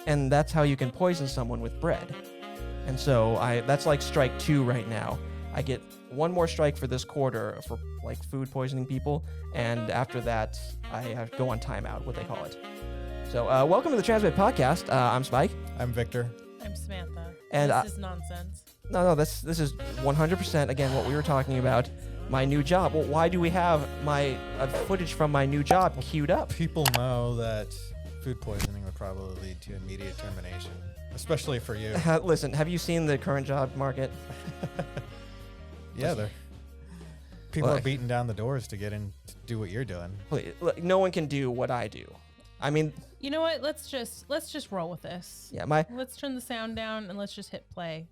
and that's how you can poison someone with bread. And so that's like strike 2 right now. I get one more strike for this quarter for like food poisoning people, and after that I have to go on timeout, what they call it. So welcome to the Transmit Podcast. I'm Spike. I'm Victor. I'm Samantha. And this is nonsense. No, this is 100% again what we were talking about. My new job. Well, why do we have my footage from my new job queued up? People know that food poisoning would probably lead to immediate termination, especially for you. Listen, have you seen the current job market? Yeah, people are beating down the doors to get in to do what you're doing. Look, no one can do what I do. I mean, you know what? Let's just roll with this. Yeah, let's turn the sound down and let's just hit play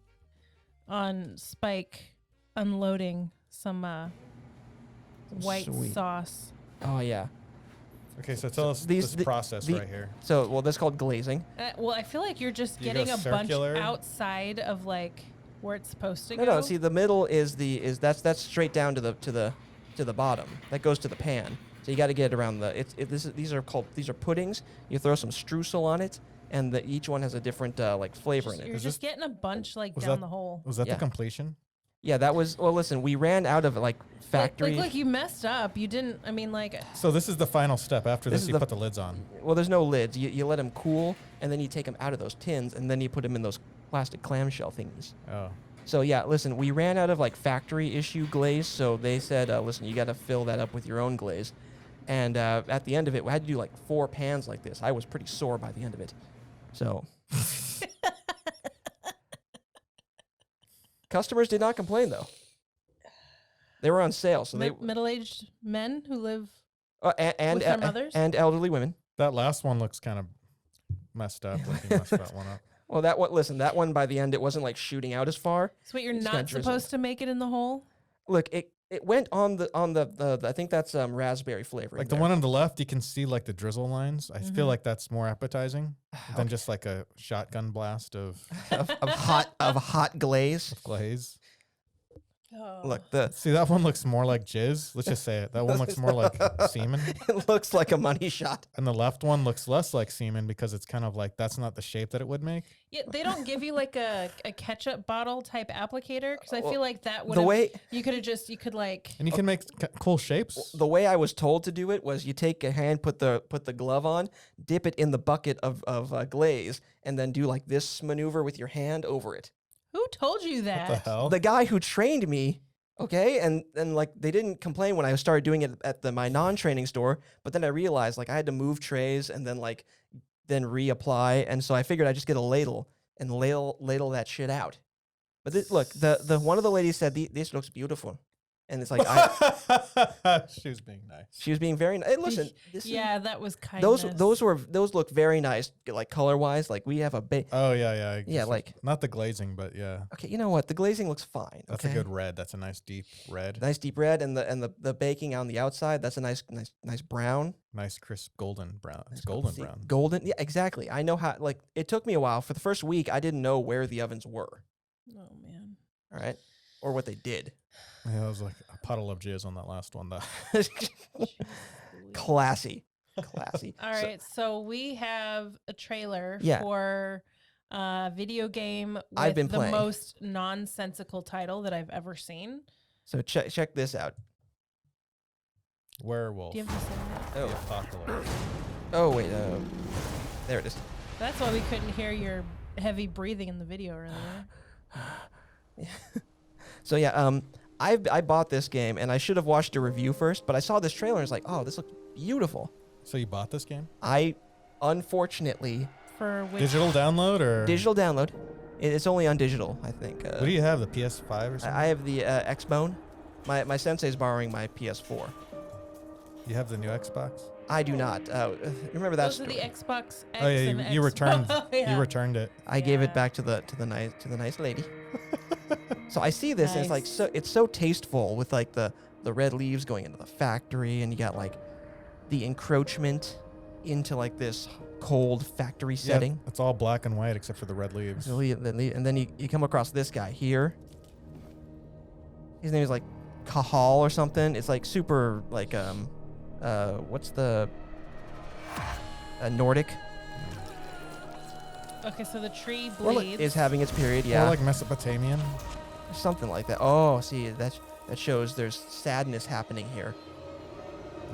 on Spike unloading some white sauce. Oh yeah. Okay, so tell us this process right here. So, this is called glazing. Well, I feel like you're just getting a bunch outside of like where it's supposed to go. No. See, the middle is that's straight down to the bottom. That goes to the pan. So you got to get it around these are puddings. You throw some streusel on it, and each one has a different like flavor in it. You're just getting a bunch like down the hole. Was that the completion? Yeah, that was. Well, listen, we ran out of like factory. Like you messed up. You didn't. I mean, like. So this is the final step. After this, you put the lids on. Well, there's no lids. You let them cool, and then you take them out of those tins, and then you put them in those plastic clamshell thingies. Oh. So yeah, listen, we ran out of like factory issue glaze, so they said, listen, you got to fill that up with your own glaze. And at the end of it, we had to do like 4 pans like this. I was pretty sore by the end of it. So. Customers did not complain, though. They were on sale, so middle-aged men who live and with their mothers and elderly women. That last one looks kind of messed up. Like you messed that one up. Well, that one by the end, it wasn't like shooting out as far. So you're not supposed to make it in the hole? Look, it went on the I think that's raspberry flavor. Like the one on the left, you can see like the drizzle lines. I feel like that's more appetizing than just like a shotgun blast of hot glaze. Glaze. Oh. Look, see that one looks more like jizz. Let's just say it. That one looks more like semen. It looks like a money shot. And the left one looks less like semen because it's kind of like that's not the shape that it would make. Yeah, they don't give you like a ketchup bottle type applicator because I feel like that would you could like. And you can make cool shapes. The way I was told to do it was you take a hand, put the glove on, dip it in the bucket of glaze, and then do like this maneuver with your hand over it. Who told you that? What the hell? The guy who trained me, okay? And like they didn't complain when I started doing it at my non-training store, but then I realized like I had to move trays and then reapply, and so I figured I'd just get a ladle and ladle that shit out. But look, the one of the ladies said this looks beautiful. And it's like she was being nice. She was being very nice. Hey, listen, that was kindness. Those look very nice, like color wise. Like we have a Oh yeah. Yeah, like not the glazing, but yeah. Okay, you know what? The glazing looks fine. That's a good red. That's a nice deep red. Nice deep red, and the baking on the outside. That's a nice brown. Nice crisp golden brown. It's golden brown. Golden. Yeah, exactly. I know how. Like it took me a while. For the first week, I didn't know where the ovens were. Oh man. All right, or what they did. Yeah, it was like a puddle of jizz on that last one, though. Classy. All right, so we have a trailer for a video game with the most nonsensical title that I've ever seen. So check this out. Werewolf. Do you have to say that? The apocalypse. Oh wait, there it is. That's why we couldn't hear your heavy breathing in the video earlier. So yeah, I bought this game, and I should have watched a review first, but I saw this trailer and was like, oh, this looks beautiful. So you bought this game? I, unfortunately... For which? Digital download or? Digital download. It's only on digital, I think. What do you have, the PS5 or something? I have the Xbone. My sensei's borrowing my PS4. You have the new Xbox? I do not. Remember that story? Those are the Xbox X Oh yeah, you returned. You returned it. I gave it back to the nice lady. So I see this, and it's like it's so tasteful with like the red leaves going into the factory, and you got like the encroachment into like this cold factory setting. Yeah, it's all black and white except for the red leaves. And then you come across this guy here. His name is like Kahal or something. It's like super like what's the Nordic? Okay, so the tree Or bleeds. is having its period, yeah. Or like Mesopotamian. Something like that. Oh, see, that shows there's sadness happening here.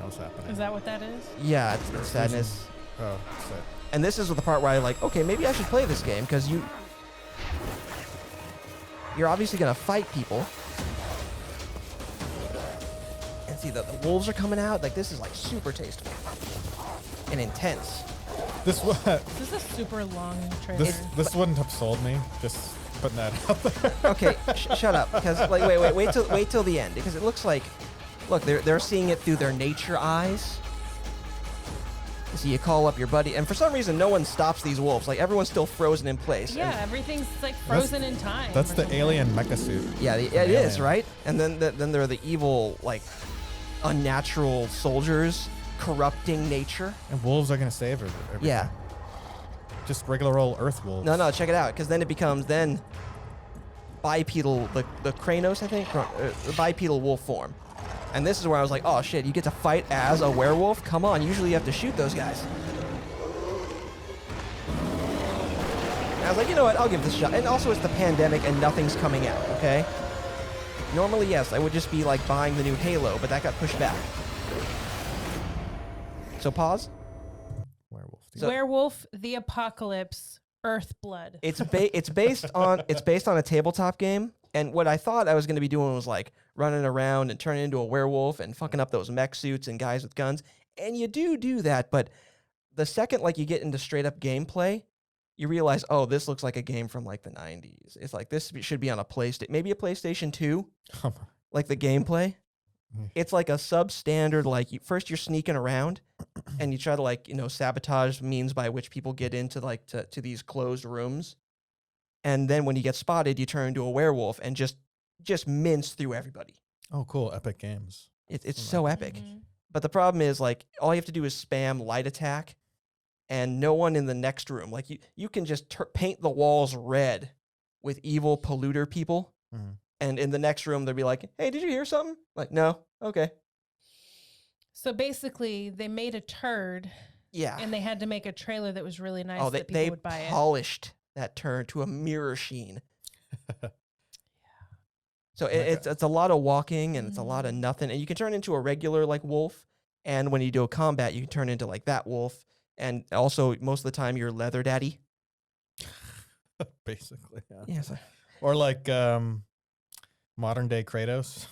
What's happening? Is that what that is? Yeah, it's sadness. Oh, so. And this is the part where I like, okay, maybe I should play this game because you're obviously gonna fight people. And see, the wolves are coming out. Like, this is like super tasteful and intense. This is a super long trailer. This wouldn't have sold me. Just putting that out there. Okay, shut up. Because like, wait till the end. Because it looks like, look, they're seeing it through their nature eyes. So you call up your buddy, and for some reason, no one stops these wolves. Like, everyone's still frozen in place. Yeah, everything's like frozen in time. That's the alien mecha suit. Yeah, it is, right? And then there are the evil, like, unnatural soldiers corrupting nature. And wolves are gonna save everything. Yeah. Just regular old earth wolves. No, check it out, because then it becomes bipedal, the Kranos, I think, the bipedal wolf form. And this is where I was like, oh shit, you get to fight as a werewolf? Come on, usually you have to shoot those guys. And I was like, you know what, I'll give this a shot. And also it's the pandemic and nothing's coming out, okay? Normally, yes, I would just be like buying the new Halo, but that got pushed back. So pause. Werewolf, the Apocalypse, Earthblood. It's based on a tabletop game. And what I thought I was going to be doing was like running around and turning into a werewolf and fucking up those mech suits and guys with guns. And you do that, but the second like you get into straight up gameplay, you realize, oh, this looks like a game from like the 90s. It's like this should be on a PlayStation, maybe a PlayStation 2, like the gameplay. It's like a substandard, like first you're sneaking around and you try to like, sabotage means by which people get into like to these closed rooms. And then when you get spotted, you turn into a werewolf and just mince through everybody. Oh, cool. Epic games. It's so epic. Mm-hmm. But the problem is, like, all you have to do is spam light attack, and no one in the next room. Like, you can just paint the walls red with evil polluter people. Mm-hmm. And in the next room, they'll be like, hey, did you hear something? Like, no. Okay. So basically, they made a turd. Yeah. And they had to make a trailer that was really nice that people would buy it. They polished that turn to a mirror sheen. So it's a lot of walking and it's a lot of nothing. And you can turn into a regular like wolf. And when you do a combat, you can turn into like that wolf. And also most of the time you're leather daddy. Basically. Yeah. So. Or like modern day Kratos.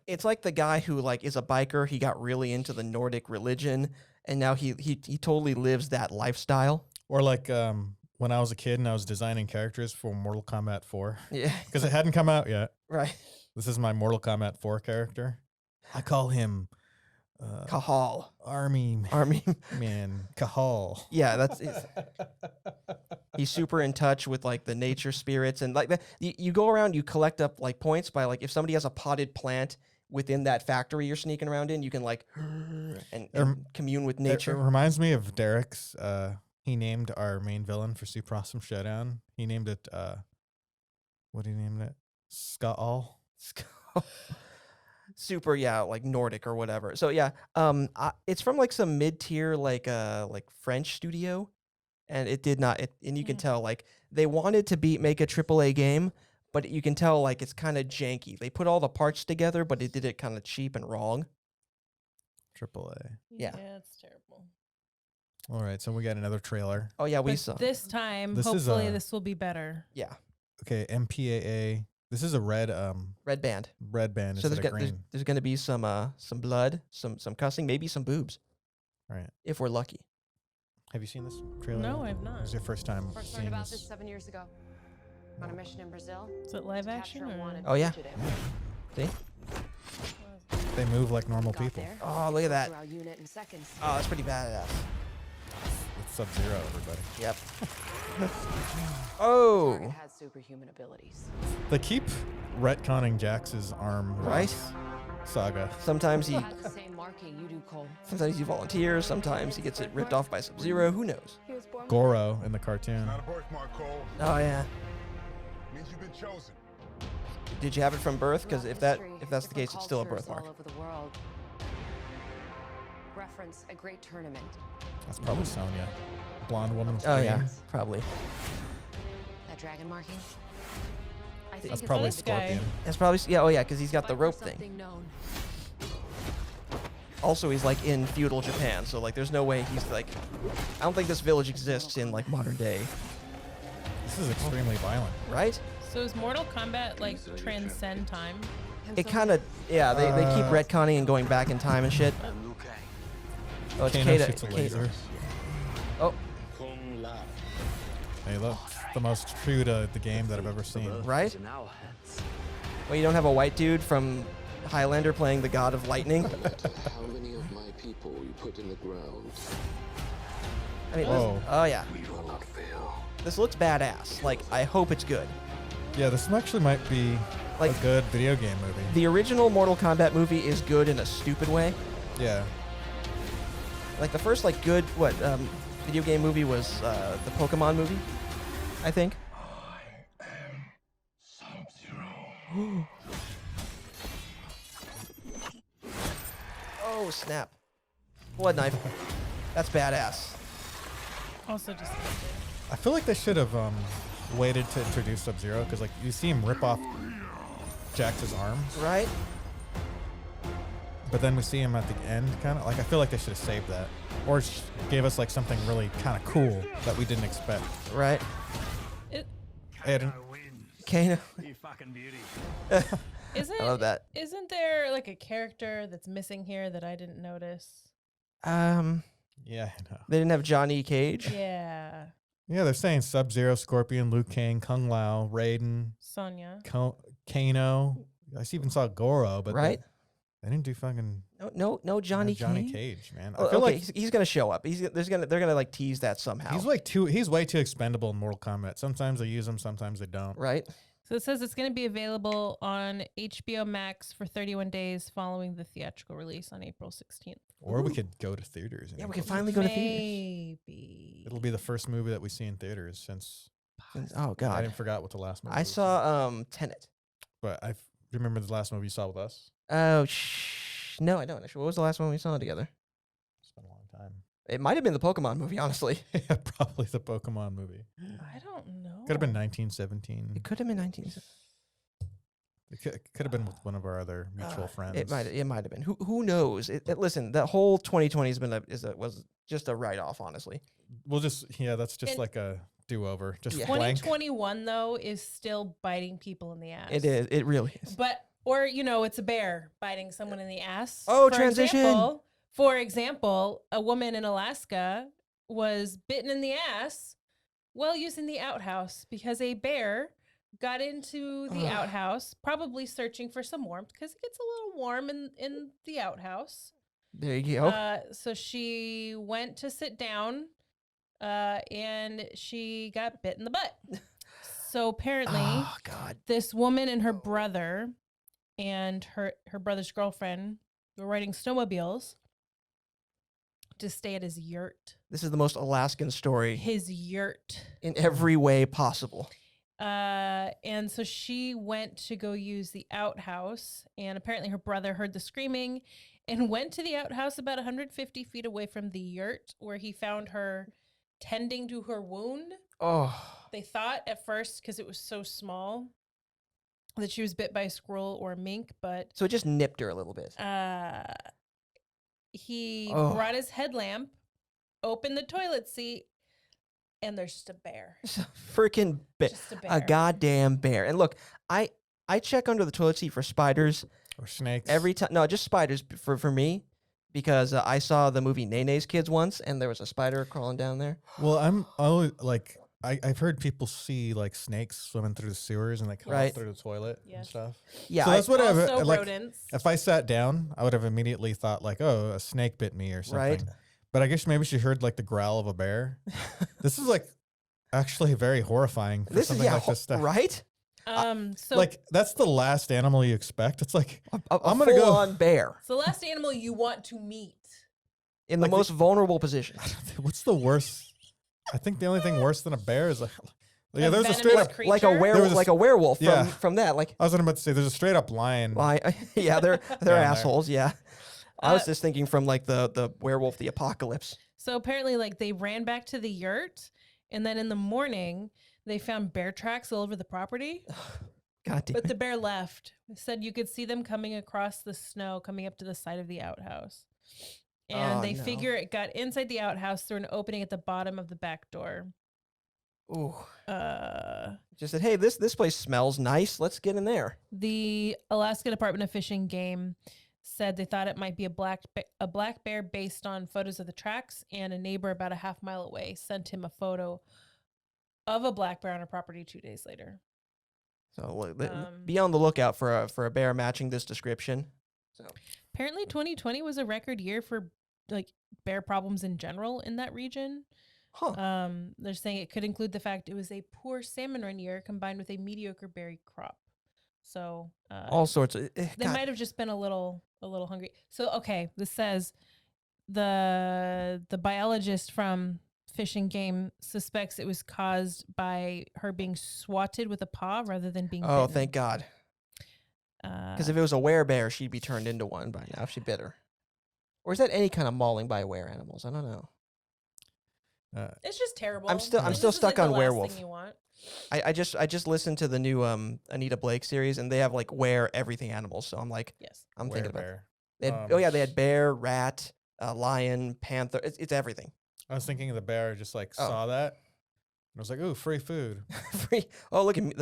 It's like the guy who like is a biker. He got really into the Nordic religion and now he totally lives that lifestyle. Or like when I was a kid and I was designing characters for Mortal Kombat 4. Yeah. Because it hadn't come out yet. Right. This is my Mortal Kombat 4 character. I call him... Kahal. Army man. Kahal. Yeah, he's super in touch with like the nature spirits and like that. You go around, you collect up like points by like if somebody has a potted plant within that factory you're sneaking around in, you can like and commune with nature. It reminds me of Derek's... he named our main villain for Super Awesome Showdown. He named it, what did he name it? Skaal? Super, yeah, like Nordic or whatever. So yeah, it's from like some mid-tier like French studio, and it did not. And you can tell like they wanted to make a AAA game, but you can tell like it's kind of janky. They put all the parts together, but it did it kind of cheap and wrong. AAA. Yeah, it's terrible. All right, so we got another trailer. Oh yeah, we saw this time. Hopefully, this will be better. Yeah. Okay, MPAA. This is a red band. Red band. So there's going to be some blood, some cussing, maybe some boobs. Right. If we're lucky. Have you seen this trailer? No, I've not. This is your first time First seeing learned about this. this 7 years ago. On a mission in Brazil. Is it live action? Oh yeah. See? They move like normal people. Oh, look at that. Oh, that's pretty badass. It's Sub-Zero, everybody. Yep. Oh. Has superhuman abilities. They keep retconning Jax's arm. Right. Saga. Sometimes he. The same marking you do, Cole. Sometimes he volunteers. Sometimes he gets it ripped off by Sub-Zero. Who knows? Goro in the cartoon. Not a birthmark, Cole. Oh yeah. Means you've been chosen. Did you have it from birth? Because if that's the case, it's still a birthmark. All over the world. Reference a great tournament. That's probably Sonya. blonde woman. With Oh green. yeah, probably. That dragon marking? I think That's it's probably this guy. Scorpion. That's probably yeah. Oh yeah, because he's got the Fight for rope thing. something known. Also, he's like in feudal Japan, so like there's no way he's like. I don't think this village exists in like modern day, This is extremely violent. right? So is Mortal Kombat like transcend time? It kind of yeah. They keep retconning and going back in time and shit. Oh, it's Kano Kata. shoots a laser. Oh, Hey, look, it's the most true to the game that I've ever seen. right? Well, you don't have a white dude from Highlander playing the god of lightning. How many of my people you put in the ground? I mean, Whoa. oh yeah. We will not fail. This looks badass. Like, I hope it's good. Yeah, this actually might be Like- a good video game movie. The original Mortal Kombat movie is good in a stupid way. Yeah. Like the first like good video game movie was the Pokemon movie, I think. Oh snap! Blood knife. That's badass. Also just I feel like they should have waited to introduce Sub-Zero because like you see him rip off Jax's arms, Right? but then we see him at the end kind of like I feel like they should have saved that or gave us like something really kind of cool that we didn't expect. Right? it, Hey, I didn't- Kano. isn't I love that. Isn't there like a character that's missing here that I didn't notice? yeah, I know. They didn't have Johnny Cage. Yeah, Yeah, they're saying Sub-Zero, Scorpion, Liu Kang, Kung Lao, Raiden, Sonya. Kano. I even saw Goro, but Right? they didn't do fucking No Johnny Johnny Cage. Cage, man. I Oh, feel okay, like he's gonna show up. They're gonna like tease that somehow. he's way too expendable in Mortal Kombat. Sometimes they use him, sometimes they don't. Right? So it says it's going to be available on HBO Max for 31 days following the theatrical release on April 16th. Or we could go to theaters. and Yeah, we go can see finally it. go to theaters. Maybe. It'll be the first movie that we see in theaters since Oh I god. didn't forgot what the last movie I was. saw Tenet. But I remember the last movie you saw with us. Oh no, I don't actually. What was the last one we saw together? It's been a long time. It might have been the Pokemon movie, honestly. Yeah, probably the Pokemon movie. I don't know. Could have been 1917. It could have been 19. It could have been with one of our other mutual friends. It might have been. Who knows? Listen, the whole 2020 has been was just a write off, honestly. We'll just that's just And- like a do-over. Just Yeah. blank. 2021 though is still biting people in the ass. It is. It really is. But it's a bear biting someone in the ass. Oh, For transition. For example, a woman in Alaska was bitten in the ass while using the outhouse because a bear got into the Ugh. outhouse, probably searching for some warmth because it gets a little warm in the outhouse. There you go. So she went to sit down and she got bit in the butt. So apparently Oh God. this woman and her brother and her brother's girlfriend were riding snowmobiles to stay at his yurt. This is the most Alaskan story His yurt. in every way possible. And so she went to go use the outhouse, and apparently her brother heard the screaming and went to the outhouse about 150 feet away from the yurt, where he found her tending to her wound. Oh. They thought at first, because it was so small, that she was bit by a squirrel or a mink, but So it just nipped her a little bit. he Oh. brought his headlamp, opened the toilet seat, and there's just a bear. Freaking bear. Just a A bear. goddamn bear. And look, I check under the toilet seat for spiders Or snakes. every time. No, just spiders for me, because I saw the movie Nene's Kids once, and there was a spider crawling down there. Well, I'm always like I've heard people see like snakes swimming through the sewers and they come Right. out through the toilet and Yes. stuff. Yeah, so that's what Also I've like. rodents. If I sat down, I would have immediately thought like, oh, a snake bit me or something. Right. But I guess maybe she heard like the growl of a bear. This is like actually very horrifying for this is something like this stuff. right. So Like that's the last animal you expect. It's like I'm gonna go- full-on bear it's the last animal you want to meet. in Like the most vulnerable position. what's the worst? I think the only thing worse than a bear is like yeah, A there's a venomous straight up. creature? Like a There was a like a werewolf yeah. from that. Like, I was about to say there's a straight up lion. yeah, they're there. assholes. Yeah, I was Uh, just thinking from like the werewolf, the apocalypse. So apparently, like, they ran back to the yurt, and then in the morning, they found bear tracks all over the property. God damn But it. the bear left. It said you could see them coming across the snow, coming up to the side of the outhouse. And Oh, they no. figure it got inside the outhouse through an opening at the bottom of the back door. Ooh. Uh, Just said, hey, this place smells nice. Let's get in there. the Alaska Department of Fish and Game said they thought it might be a black bear based on photos of the tracks, and a neighbor about a half mile away sent him a photo of a black bear on her property 2 days later. So be on the lookout for a bear matching this description. So Apparently 2020 was a record year for like bear problems in general in that region. huh. They're saying it could include the fact it was a poor salmon run year combined with a mediocre berry crop. So All sorts of they God. might have just been a little hungry. So okay, this says the biologist from Fish and Game suspects it was caused by her being swatted with a paw rather than being Oh, bitten. thank God. Because if it was a werebear, she'd be turned into one by now if she bit her. Or is that any kind of mauling by were animals? I don't know. It's just terrible. I'm still This still is, stuck like, on the last werewolf. thing you want. I just listened to the new Anita Blake series, and they have like were everything animals. So I'm like, Yes. I'm thinking about. Bear. They had, oh yeah, they had bear, rat, lion, panther. It's everything. I was thinking the bear just like saw that. And I was like, ooh, free food. Free. Oh, look at me.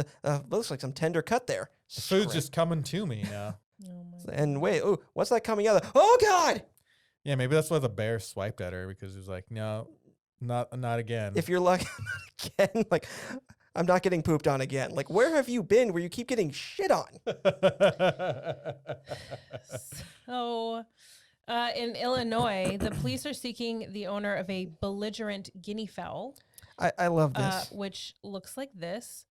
Looks like some tender cut there. The food's Scram- just coming to me now. Oh my And wait, oh, what's that coming out of? Oh God! Yeah, maybe that's why the bear swiped at her, because it was like, no, not again. If you're lucky again, like I'm not getting pooped on again. Like where have you been where you keep getting shit on? So, in Illinois, the police are seeking the owner of a belligerent guinea fowl, I love this. which looks like this.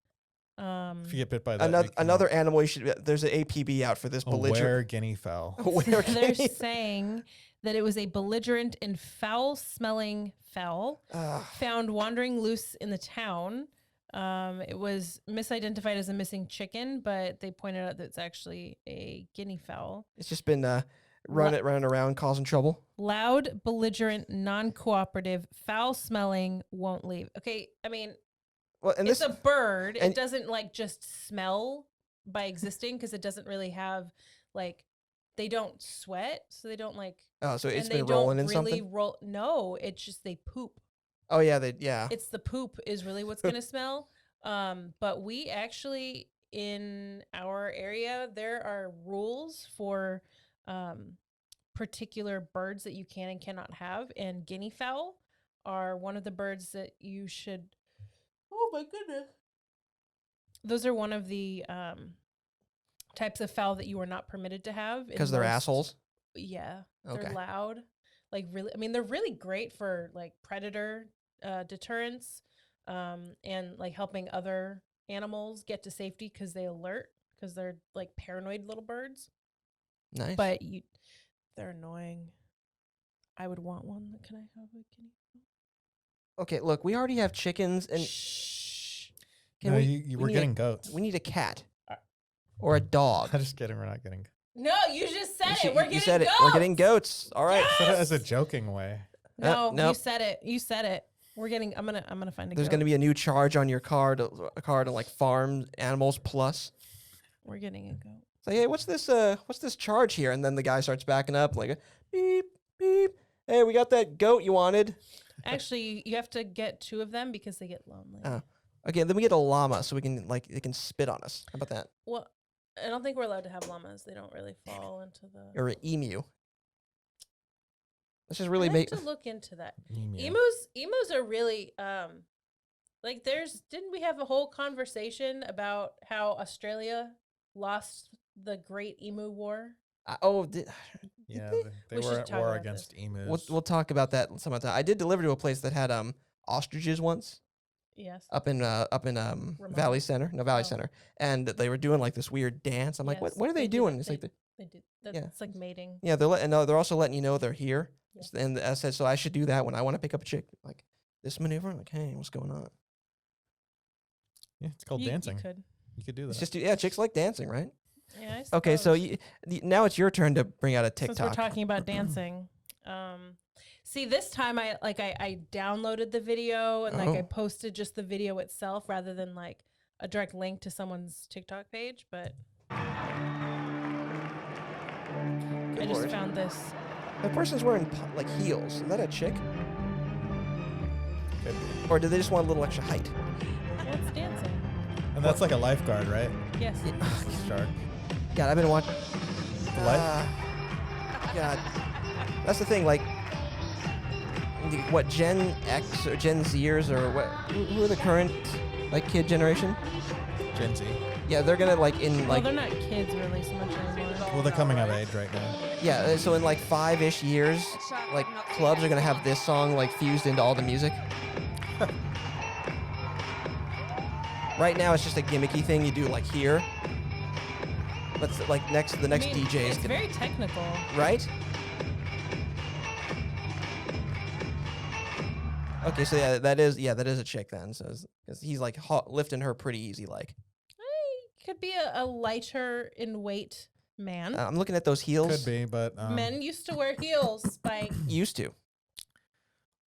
If you get bit by that, Another animal you should. There's an APB out for this a belligerent. were guinea fowl. Where They're guinea- saying that it was a belligerent and foul-smelling fowl found wandering loose in the town. It was misidentified as a missing chicken, but they pointed out that it's actually a guinea fowl. It's just been running around causing trouble. Loud, belligerent, non-cooperative, foul-smelling, won't leave. Okay, I mean, Well, and it's this a bird. and- It doesn't like just smell by existing because it doesn't really have like they don't sweat, so they don't like. oh, so it's and they been rolling in don't really something. roll. No, it's just they poop. Oh yeah, yeah. It's the poop is really what's gonna smell. But we actually in our area there are rules for particular birds that you can and cannot have, and guinea fowl are one of the birds that you should. Oh my goodness! Those are one of the types of fowl that you are not permitted to have in Because they're most- assholes. Yeah, Okay. they're loud. Like really, I mean, they're really great for like predator deterrence, and like helping other animals get to safety because they alert because they're like paranoid little birds. Nice. But they're annoying. I would want one. Can I have a guinea? okay, look, we already have chickens, and Shh. can No, we? you we were need getting a, goats. We need a cat or a dog. I'm just kidding. We're not getting. No, you just said You it. We're you getting said it. goats. We're getting goats. All right. I said it as a joking way. No, you nope. said it. You said it. We're getting. I'm gonna find a. There's goat. going to be a new charge on your card, a card of like Farm Animals Plus. We're getting a goat. It's like, hey, what's this charge here? And then the guy starts backing up like, beep, beep. Hey, we got that goat you wanted. Actually, you have to get 2 of them because they get lonely. Oh. Okay, then we get a llama so we can like it can spit on us. How about that? Well, I don't think we're allowed to have llamas. They don't really fall into the. Or an emu. Let's just really I make. have to look into that. Emu. Emus are really like didn't we have a whole conversation about how Australia lost the Great Emu War? Yeah, they? they We should were at talk war about against this. emus. We'll talk about that some other time. I did deliver to a place that had ostriches once Yes. up in Valley Ramona? Center, no Valley Oh. Center, and they were doing like this weird dance. I'm like, Yes, what are they do doing? that. It's like, They do. Yeah. That's like mating. yeah, they're also letting you know they're here. Yeah. And I said, so I should do that when I want to pick up a chick, like this maneuver. I'm like, hey, what's going on? Yeah, it's called You dancing. could. You could do that. It's just chicks like dancing, right? Yeah. I Okay, so suppose. now it's your turn to bring out a Since we're TikTok. talking about dancing, See, this time I downloaded the video and I Oh. posted just the video itself rather than like a direct link to someone's TikTok page, but I Good just lord. found this. That person's wearing like heels. Is that a chick? Could be. Or do they just want a little extra height? Well, it's dancing. And that's like a lifeguard, right? Yes. Shark. God, I've been watching. Life? God, that's the thing. Like, what Gen X or Gen Zers or what? Who are the current like kid generation? Gen Z. Yeah, they're gonna like in Well, like they're not kids really so much anymore. Well, they're coming of age right now. yeah. So in like 5-ish years, like clubs are gonna have this song like fused into all the music. Right now, it's just a gimmicky thing you do like here. But like the next I mean, DJ is it's gonna, very technical. right? Okay, so that is a chick then. So because he's like lifting her pretty easy, like. Could be a lighter in weight man. I'm looking at those heels. Could be, but Men used to wear heels, Spike. Used to.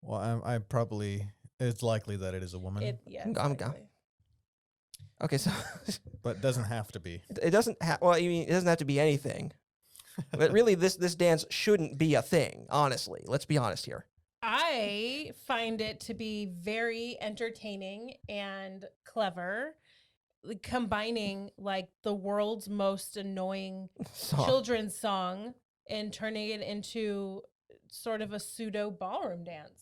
well, I probably it's likely that it is a woman, I'm exactly. Okay, so but it doesn't have to be. it doesn't have. Well, I mean, it doesn't have to be anything. But really, this dance shouldn't be a thing. Honestly, let's be honest here. I find it to be very entertaining and clever, like, combining like the world's most annoying So, children's song and turning it into sort of a pseudo ballroom dance.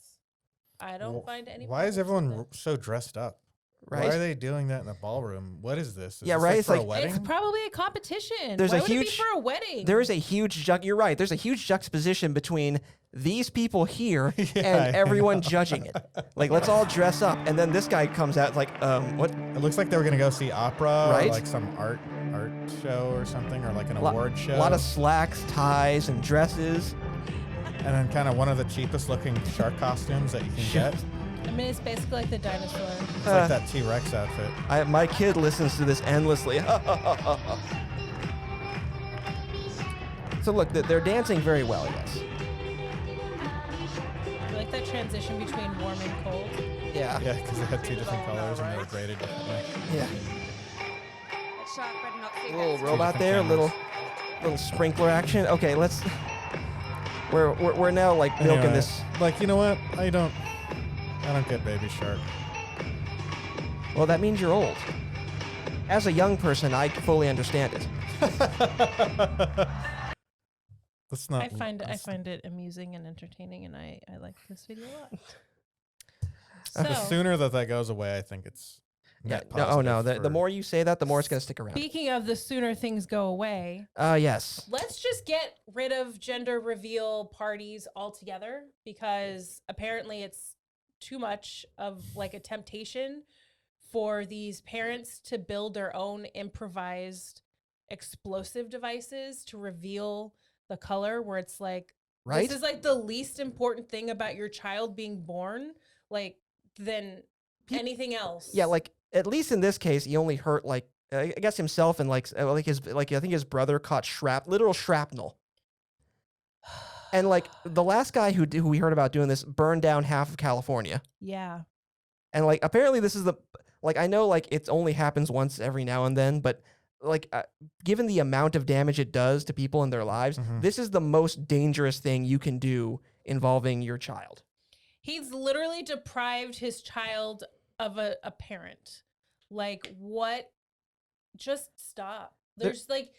I don't Well, find any. Why is problems with everyone so dressed up? right? Why are they doing that in a ballroom? What is this? Is Yeah, this right, Like it's for a like- it. wedding? It's probably a competition. There's Why a would it be huge- for a wedding? There is a huge You're right. There's a huge juxtaposition between these people here Yeah, I and everyone know. judging it. Like, let's all dress up, and then this guy comes out like, what? It looks like they were gonna go see opera, Right? or like some art show or something, or like an Lo- award show. A lot of slacks, ties, and dresses. and then kind of one of the cheapest looking shark costumes that you can get. I mean, it's basically like the dinosaur. It's like that T-Rex outfit. My kid listens to this endlessly. So look, they're dancing very well, yes. You like that transition between warm and cold? Yeah. Yeah, because they had two different colors and they were graded differently. Yeah. A A little robot different there, cameras. little sprinkler action. Okay, let's. We're now like milking Anyway, this. Like, you know what? I don't get Baby Shark. Well, that means you're old. As a young person, I fully understand it. That's not. I find that's- it amusing and entertaining, and I like this video a lot. The So, sooner that goes away, I think it's. Yeah. net No, oh no. positive The for- more you say that, the more it's gonna stick around. speaking of the sooner things go away, Yes. let's just get rid of gender reveal parties altogether, because apparently it's too much of like a temptation for these parents to build their own improvised explosive devices to reveal the color, where it's like, Right. this is like the least important thing about your child being born, like, than anything else. Yeah. Like at least in this case, he only hurt like I guess himself and like I think his brother caught literal shrapnel. And like the last guy who we heard about doing this burned down half of California. Yeah. And like apparently this is like I know like it only happens once every now and then, but like given the amount of damage it does to people in their lives, Mhm. this is the most dangerous thing you can do involving your child. He's literally deprived his child of a parent. Like, what? Just stop. There's like,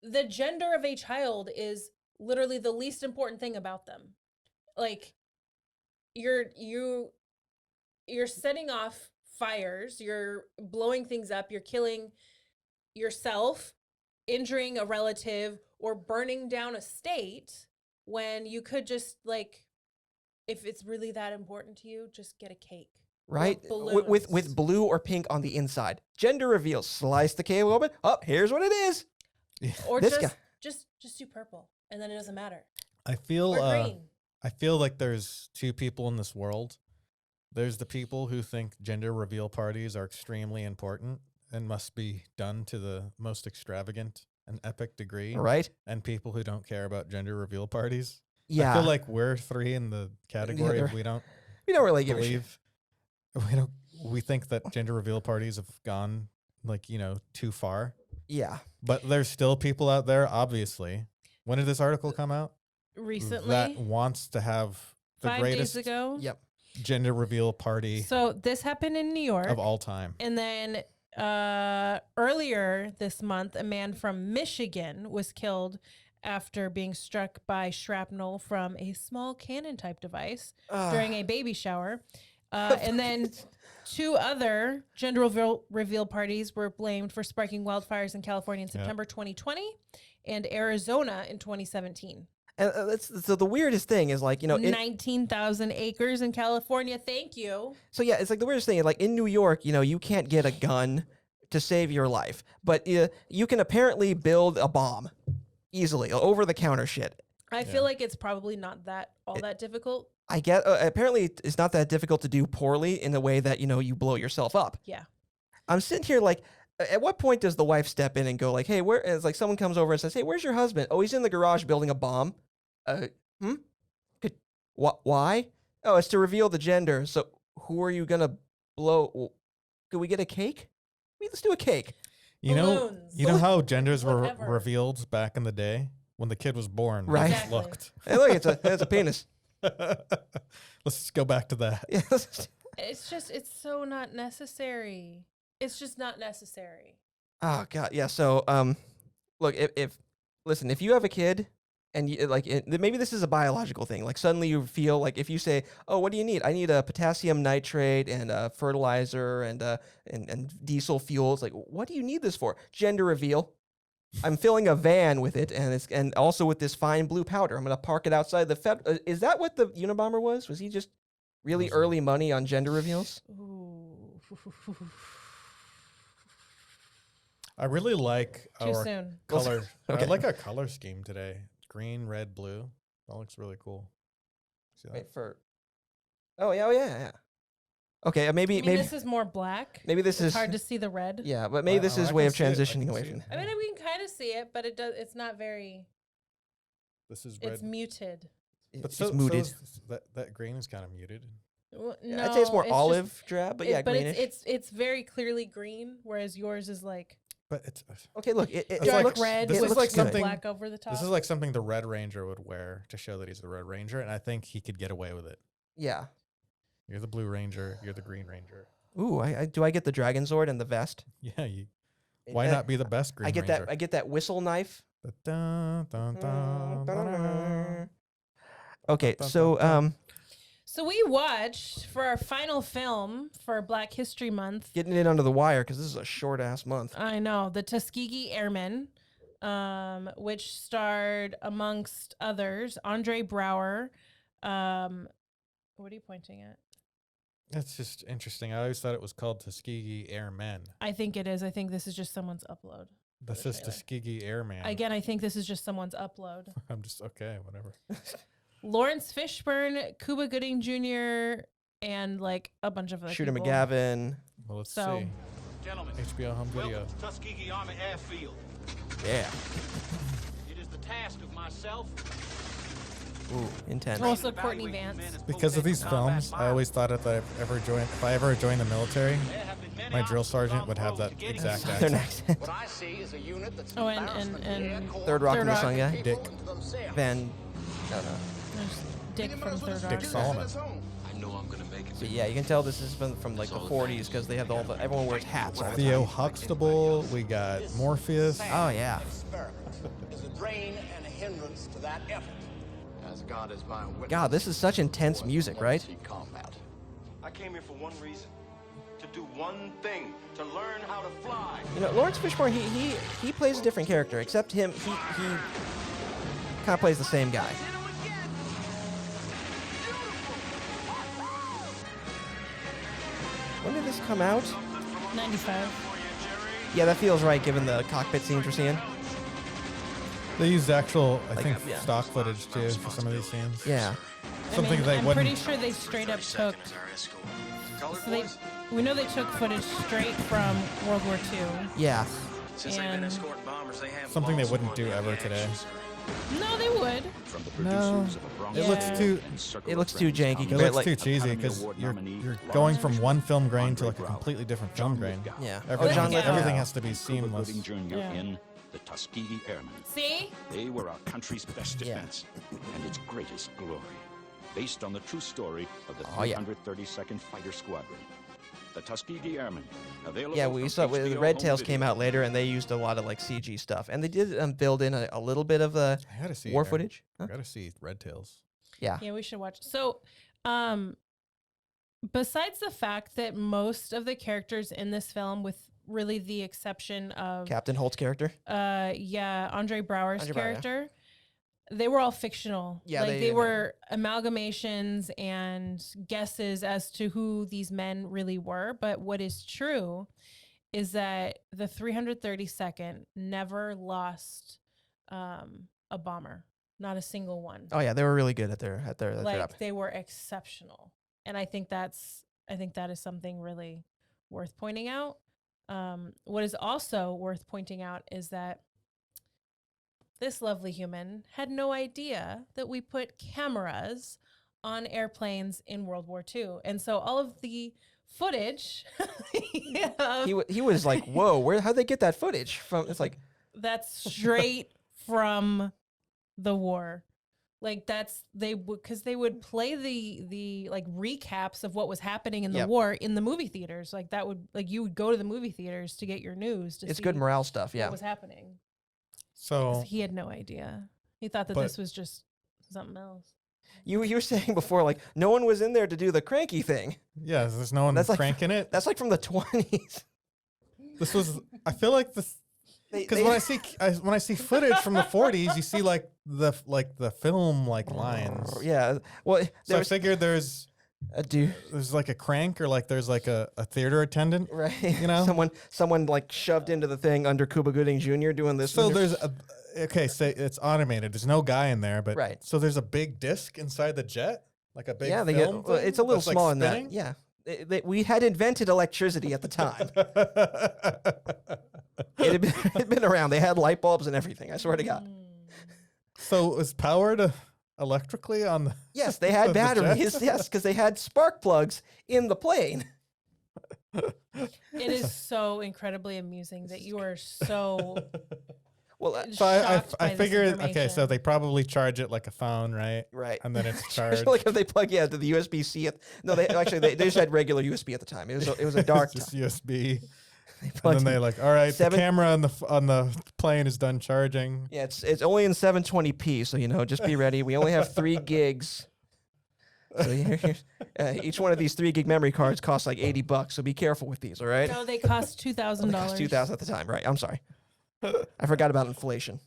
the gender of a child is literally the least important thing about them. Like, you're setting off fires, you're blowing things up, you're killing yourself, injuring a relative, or burning down a state, when you could just, like, if it's really that important to you, just get a cake. Right? With balloons. blue or pink on the inside. Gender reveal. Slice the cake open. Oh, here's what it is. Or This just do purple, and then it doesn't matter. I feel. Or green. I feel like there's two people in this world. There's the people who think gender reveal parties are extremely important and must be done to the most extravagant and epic degree, Right? and people who don't care about gender reveal parties. Yeah. I feel like we're 3 in the category Yeah, of we don't really give a shit. believe we think that gender reveal parties have gone like, too far. Yeah. But there's still people out there, obviously. When did this article come out? Recently, That wants to have the 5 greatest days ago. Yep. gender reveal party So this happened in New York. of all time. And then earlier this month, a man from Michigan was killed after being struck by shrapnel from a small cannon type device during a baby shower. And then 2 other gender reveal parties were blamed for sparking wildfires in California in September 2020 and Arizona in 2017. And so the weirdest thing is like, 19,000 acres in California. Thank you. So yeah, it's like the weirdest thing. Like in New York, you can't get a gun to save your life, but you can apparently build a bomb easily, over the counter shit. I feel like it's probably not that difficult. I get. Apparently, it's not that difficult to do poorly in the way that you blow yourself up. Yeah. I'm sitting here like, at what point does the wife step in and go like, "Hey, where?" And it's like someone comes over and says, "Hey, where's your husband?" "Oh, he's in the garage building a bomb." Why? "Oh, it's to reveal the gender." "So who are you gonna blow? Could we get a cake? Let's do a cake." You know Balloons. how genders were Whatever. revealed back in the day when the kid was born. Right. They just Exactly. looked. Hey, look, it's a penis. Let's just go back to that. Yeah. It's so not necessary. It's just not necessary. Oh God, yeah. So, look, if you have a kid and maybe this is a biological thing. Like suddenly you feel like if you say, "Oh, what do you need?" "I need a potassium nitrate and a fertilizer and diesel fuel." It's like, what do you need this for? Gender reveal. I'm filling a van with it, and also with this fine blue powder. I'm gonna park it outside the is that what the Unabomber was? Was he just really early money on gender reveals? Ooh. I really like Too our soon. color. Okay. I like our color scheme today. Green, red, blue. That looks really cool. See that? Wait for. Oh yeah. Okay, maybe this is more black. maybe this It's is hard to see the red. yeah, but maybe this is I way can of see it, I transitioning can away see from. it. I mean, we can kind of see it, but it's not very. This is red. It's muted. But It's so muted. is that green is kind of muted. Well, I'd say it's more just- olive drab, but yeah, but greenish. it's very clearly green, whereas yours is like But it's Okay, look, it It's dark like- red this with is like some something- black over the top. this is like something the Red Ranger would wear to show that he's the Red Ranger, and I think he could get away with it. Yeah. You're the Blue Ranger. You're the Green Ranger. Ooh, do I get the Dragon Sword and the vest? Yeah. Why not be the best Green I get Ranger? that. I get that whistle knife. Dun, dun, dun, dun, dun. Okay, Dun, so dun, dun. So we watched for our final film for Black History Month. getting it under the wire because this is a short ass month. I know, the Tuskegee Airmen, which starred amongst others Andre Brower. What are you pointing at? That's just interesting. I always thought it was called Tuskegee Airmen. I think it is. I think this is just someone's upload. This the is trailer. Tuskegee Airman. Again, I think this is just someone's upload. I'm just okay, whatever. Lawrence Fishburne, Cuba Gooding Jr., and like a bunch of other Shooter people. McGavin. Well, let's So- see. Gentlemen, HBO home video. welcome to Tuskegee Army Airfield. Yeah. It is the task of myself. Ooh, intense. Also Courtney Vance. Because of these films, I always thought if I ever joined the military, my drill sergeant would have that exact Southern accent. accent. What I see is a unit that's Oh, and Third Rock in the Rock. Sun guy. Dick Van. No. there's Dick from Third Rock. Dick Solomon. I know I'm gonna make it. But yeah, you can tell this is from like the 40s because they have everyone wears hats all the Theo time. Huxtable. We got Morpheus. Oh yeah. experiment is a drain and a hindrance to that effort. As God is my witness. God, this is such intense music, right? See combat. I came here for one reason. To do one thing. To learn how to fly. Lawrence Fishburne, he plays a different character, except he kind of plays the same guy. When did this come out? 95. Yeah, that feels right given the cockpit scenes we're seeing. They used actual, I think, yeah. stock footage too for some of these scenes. Yeah. Something they I'm wouldn't. pretty sure they straight up took. So we know they took footage straight from World War II. Yeah. And Something they wouldn't do ever today. No, they would. From the No, producers of A Bronx it looks Yeah. too. and Circle It of looks too Friends, janky Tommy It compared, looks like, too cheesy Academy because Award you're nominee going Lawrence from one film grain to Andre like a Braugher, completely different John film grain. Lithgow, Yeah. Everything, John Yeah. Lithgow. everything has to be Cuba seamless. Gooding Jr. Yeah. in The Tuskegee Airmen. See? They were our country's best Yeah. defense and its greatest glory. Based on the true story of the Oh, yeah. 332nd Fighter Squadron. The Tuskegee Airmen. Available Yeah, we from saw HBO the Red Home Tails Video. came out later, and they used a lot of like CG stuff, and they did build in a little bit of the I gotta see war Aaron. footage. I Huh? gotta see Red Tails. Yeah. Yeah, we should watch. So, besides the fact that most of the characters in this film, with really the exception of Captain Holt's character. Andre Braugher's Andre Braugher, yeah. character, they were all fictional. Yeah, like they- they were amalgamations and guesses as to who these men really were. But what is true is that the 332nd never lost a bomber, not a single one. Oh yeah, they were really good at their Like job. they were exceptional, and I think that is something really worth pointing out. What is also worth pointing out is that this lovely human had no idea that we put cameras on airplanes in World War II, and so all of the footage He was like, "Whoa, how'd they get that footage from?" It's like, that's straight from the war. Like because they would play the like recaps of what was happening in the Yep. war in the movie theaters. Like that would you would go to the movie theaters to get your news. To it's see good morale stuff. Yeah. what was happening. So He had no idea. He thought that But- this was just something else. You were saying before, like no one was in there to do the cranky thing. yeah, there's no one That's like- cranking it. That's like from the 20s. This was. I feel like this. Because when I see footage from the 40s, you see like the film like lines. Yeah. Well, So there I was figured there's a dude, like a crank or like there's like a theater attendant. right? You know? someone like shoved into the thing under Cuba Gooding Jr. doing this. So there's say it's automated. There's no guy in there, but Right. So there's a big disc inside the jet, like a big yeah, they film get, well, thing it's a little that's, like, smaller than that. spinning? Yeah. We had invented electricity at the time. It'd been around. They had light bulbs and everything. I swear to God. So it was powered electrically on the. Yes, they had of the jet? batteries. Yes, because they had spark plugs in the plane. It is so incredibly amusing that you are so Well, So I shocked by this figured, okay, so information. they probably charge it like a phone, right? right. And then it's charged. Like if they plug to the USB-C. No, they just had regular USB at the time. It was a dark It's time. just USB. They And plugged then they in- like, all right, Seven- the camera on the plane is done charging. yeah, it's only in 720p, so just be ready. We only have 3 gigs. So each one of these 3 gig memory cards costs like $80, so be careful with these. All right, no, they cost They cost $2,000. $2,000 at the time. Right, I'm sorry. I forgot about inflation.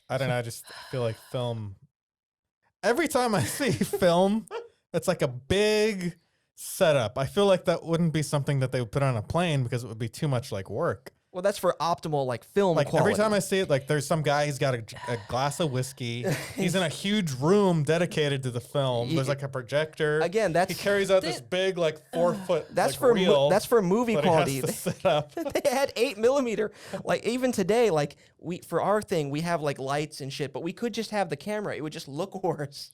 I don't know. I just feel like film. Every time I see film, it's like a big setup. I feel like that wouldn't be something that they would put on a plane because it would be too much like work. Well, that's for optimal like film Like quality. every time I see it, like there's some guy, he's got a glass of whiskey. He's in a huge room dedicated to the film. There's like a projector. Again, He that's carries out this big like 4 foot. that's like, for reel, that's for movie but he has quality. to sit up. They had 8mm. Like even today, like for our thing, we have like lights and shit, but we could just have the camera. It would just look worse.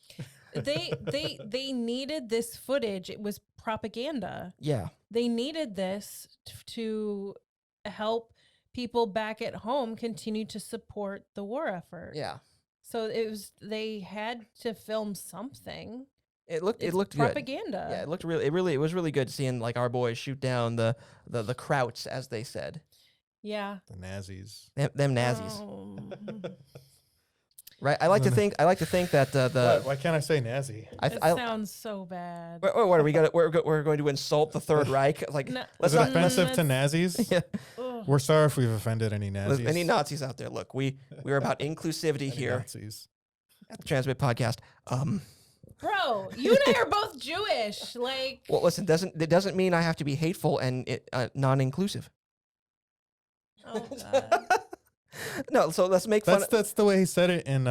They needed this footage. It was propaganda. Yeah. They needed this to help people back at home continue to support the war effort. Yeah. So they had to film something. It looked It's good. propaganda. Yeah, it was really good seeing like our boys shoot down the krauts, as they said. Yeah. The Nazis. Them Nazis. Oh. Right. I like to think that the Why can't I say Nazi? It sounds so bad. what are we gonna we're going to insult the Third Reich? Like No. let's Is it not offensive to Nazis? yeah. Ugh. We're sorry if we've offended any Nazis. Any Nazis out there? Look, we're about inclusivity Any here Nazis. at the Transmit Podcast. Bro, you and I are both Jewish. Like, Well, listen, it doesn't mean I have to be hateful and non-inclusive. oh God. No, so let's make fun. That's the way he said it in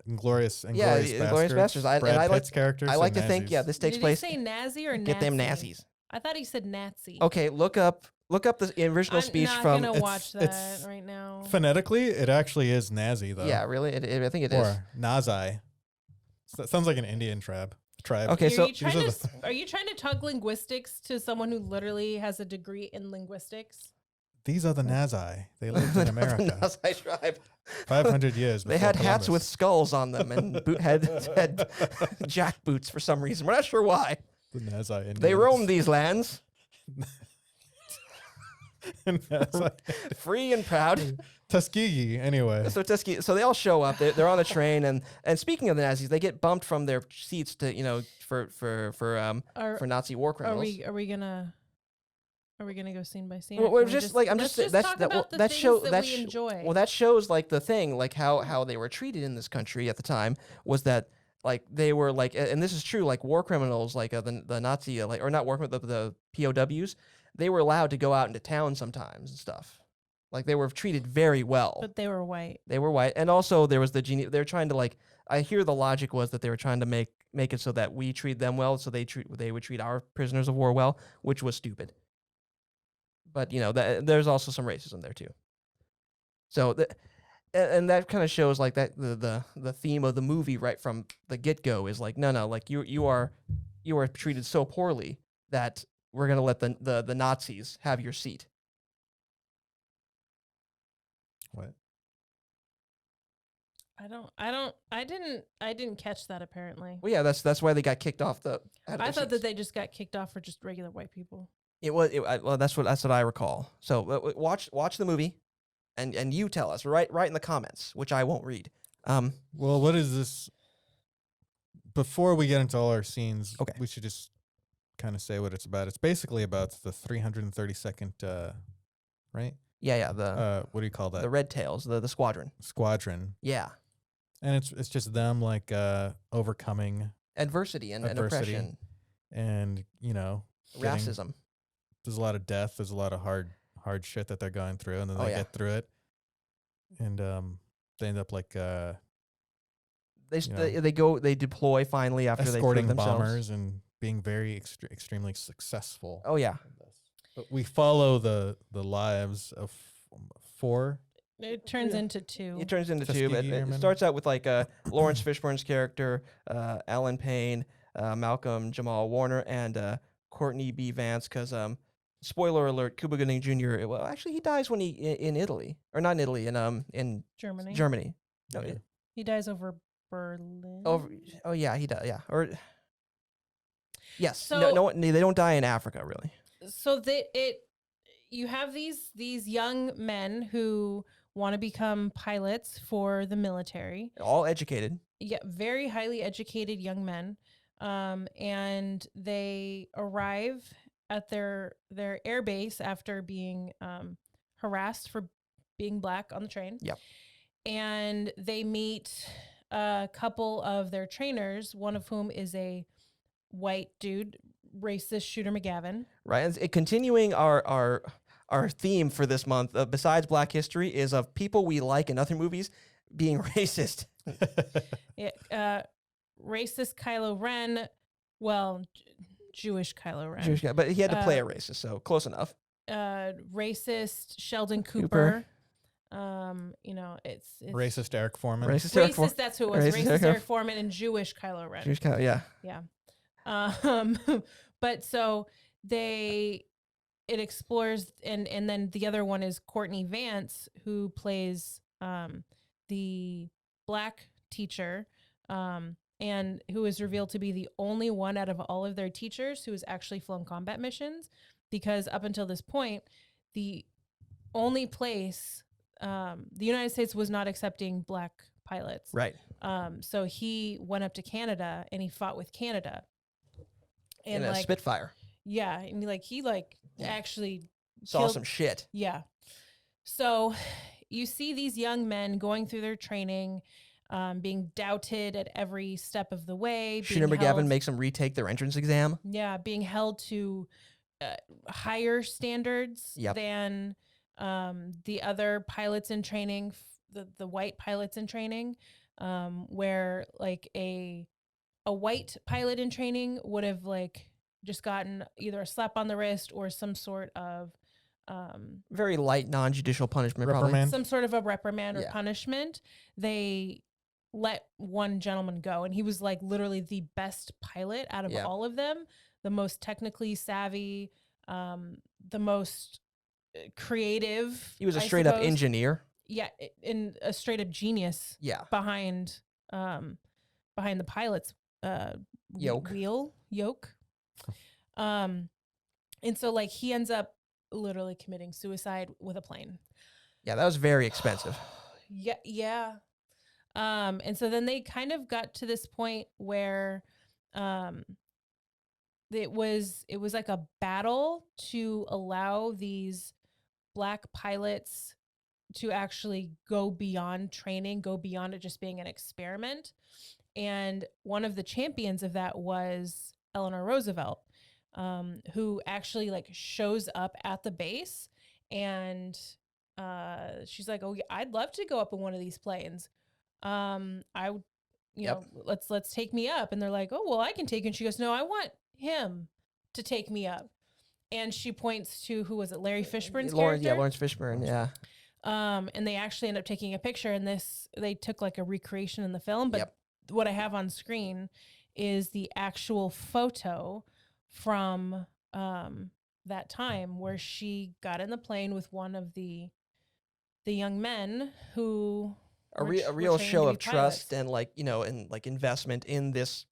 Inglorious Inglorious Bastards. Brad I like Pitt's character. I said like to think, Nazis. yeah, this takes Did place. he say Nazi or Get them Nazi? Nazis. I thought he said Nazi. Okay, look up Look up the original I'm speech not from. gonna watch that it's right now. Phonetically, it actually is Nazi though. Yeah, really. I think it is. Or Nazai. So that sounds like an Indian tribe. Okay, so Are you trying to talk linguistics to someone who literally has a degree in linguistics? These are the Nazai. They lived in America. The Nazai tribe. 500 years. They had hats with skulls on them and had jack boots for some reason. We're not sure why. The Nazai Indians. They roamed these lands, Nazai. free and proud. Tuskegee, anyway. So Tuskegee, so they all show up. They're on a train, and speaking of the Nazis, they get bumped from their seats to for Nazi war criminals. Are we gonna go scene by scene? Well, or we're can we just like I'm let's just talk that about the that things show that we enjoy. Well, that shows like the thing, like how they were treated in this country at the time was that like they were like, and this is true, like war criminals, like the Nazi like, or not war criminals, the POWs, they were allowed to go out into town sometimes and stuff. Like they were treated very well. But they were white. They were white, and also there was they were trying to like. I hear the logic was that they were trying to make it so that we treat them well, so they would treat our prisoners of war well, which was stupid. But there's also some racism there too. So and that kind of shows like that the theme of the movie right from the get go is like no like you are treated so poorly that we're gonna let the Nazis have your seat. What? I didn't catch that apparently. Well, yeah, that's why they got kicked off the. I thought that they just got kicked off for just regular white people. Well, that's what I recall. So watch the movie, and you tell us right in the comments, which I won't read. Well, what is this? Before we get into all our scenes, okay, we should just kind of say what it's about. It's basically about the 332nd, right? Yeah. The what do you call that? The Red Tails, the squadron. Squadron. Yeah. And it's just them like overcoming adversity and oppression and racism. There's a lot of death. There's a lot of hard shit that they're going through, and then they get through it, and they end up like they deploy finally after escorting they themselves. bombers and being very extremely successful. Oh yeah. But we follow the lives of 4. It turns into 2. It turns into Tuskegee 2. But it Airmen. starts out with like Lawrence Fishburne's character, Alan Payne, Malcolm Jamal Warner, and Courtney B. Vance. Because spoiler alert, Cuba Gooding Jr. Well, actually, he dies when in Italy, or not in Italy, in Germany. Germany. Yeah. No, He dies over Berlin. oh yeah, he does. Yeah, or yes. So- no, they don't die in Africa really. So you have these young men who want to become pilots for the military. All educated. Yeah, very highly educated young men. And they arrive at their air base after being harassed for being black on the train. Yep. And they meet a couple of their trainers, one of whom is a white dude, racist Shooter McGavin. Right. And continuing our theme for this month, besides Black History, is of people we like in other movies being racist. Racist Kylo Ren. Well, Jewish Kylo Ren. Jewish guy, but he had to play a racist, so close enough. Racist Sheldon Cooper. It's Racist Eric Foreman. Racist, that's who it was. Racist Eric Foreman. Foreman and Jewish Kylo Ren. Jewish Kylo, yeah. Yeah. But so it explores, and then the other one is Courtney Vance, who plays the black teacher, and who is revealed to be the only one out of all of their teachers who has actually flown combat missions, because up until this point, the only place the United States was not accepting black pilots. Right. So he went up to Canada and he fought with Canada. And a Spitfire. Yeah, and he actually saw some shit. Yeah. So you see these young men going through their training, being doubted at every step of the way. Shooter McGavin makes them retake their entrance exam. Yeah, being held to higher standards than the other pilots in training, the white pilots in training, where like a white pilot in training would have like just gotten either a slap on the wrist or some sort of Very light, non-judicial punishment, probably. Reprimand. some sort of a reprimand or Yeah. punishment, they let one gentleman go. And he was like literally the best pilot out of Yeah. all of them, the most technically savvy, the most creative. He was a I straight-up suppose. engineer. Yeah, and a straight up genius Yeah. behind the pilot's Yoke. yoke. And so like he ends up literally committing suicide with a plane. Yeah, that was very expensive. Yeah. And so then they kind of got to this point where it was like a battle to allow these black pilots to actually go beyond training, go beyond it just being an experiment. And one of the champions of that was Eleanor Roosevelt, who actually like shows up at the base, and she's like, "Oh, yeah, I'd love to go up in one of these planes. Let's take me up." And they're like, "Oh, well, I can take you." And she goes, "No, I want him to take me up." And she points to, who was it, Larry Fishburne's character? Yeah, Lawrence Fishburne. Yeah. And they actually end up taking a picture, and they took like a recreation in the film. But what I have on screen is the actual photo from that time where she got in the plane with one of the young men who A were real training show to of be trust pilots. and like, and like investment in this,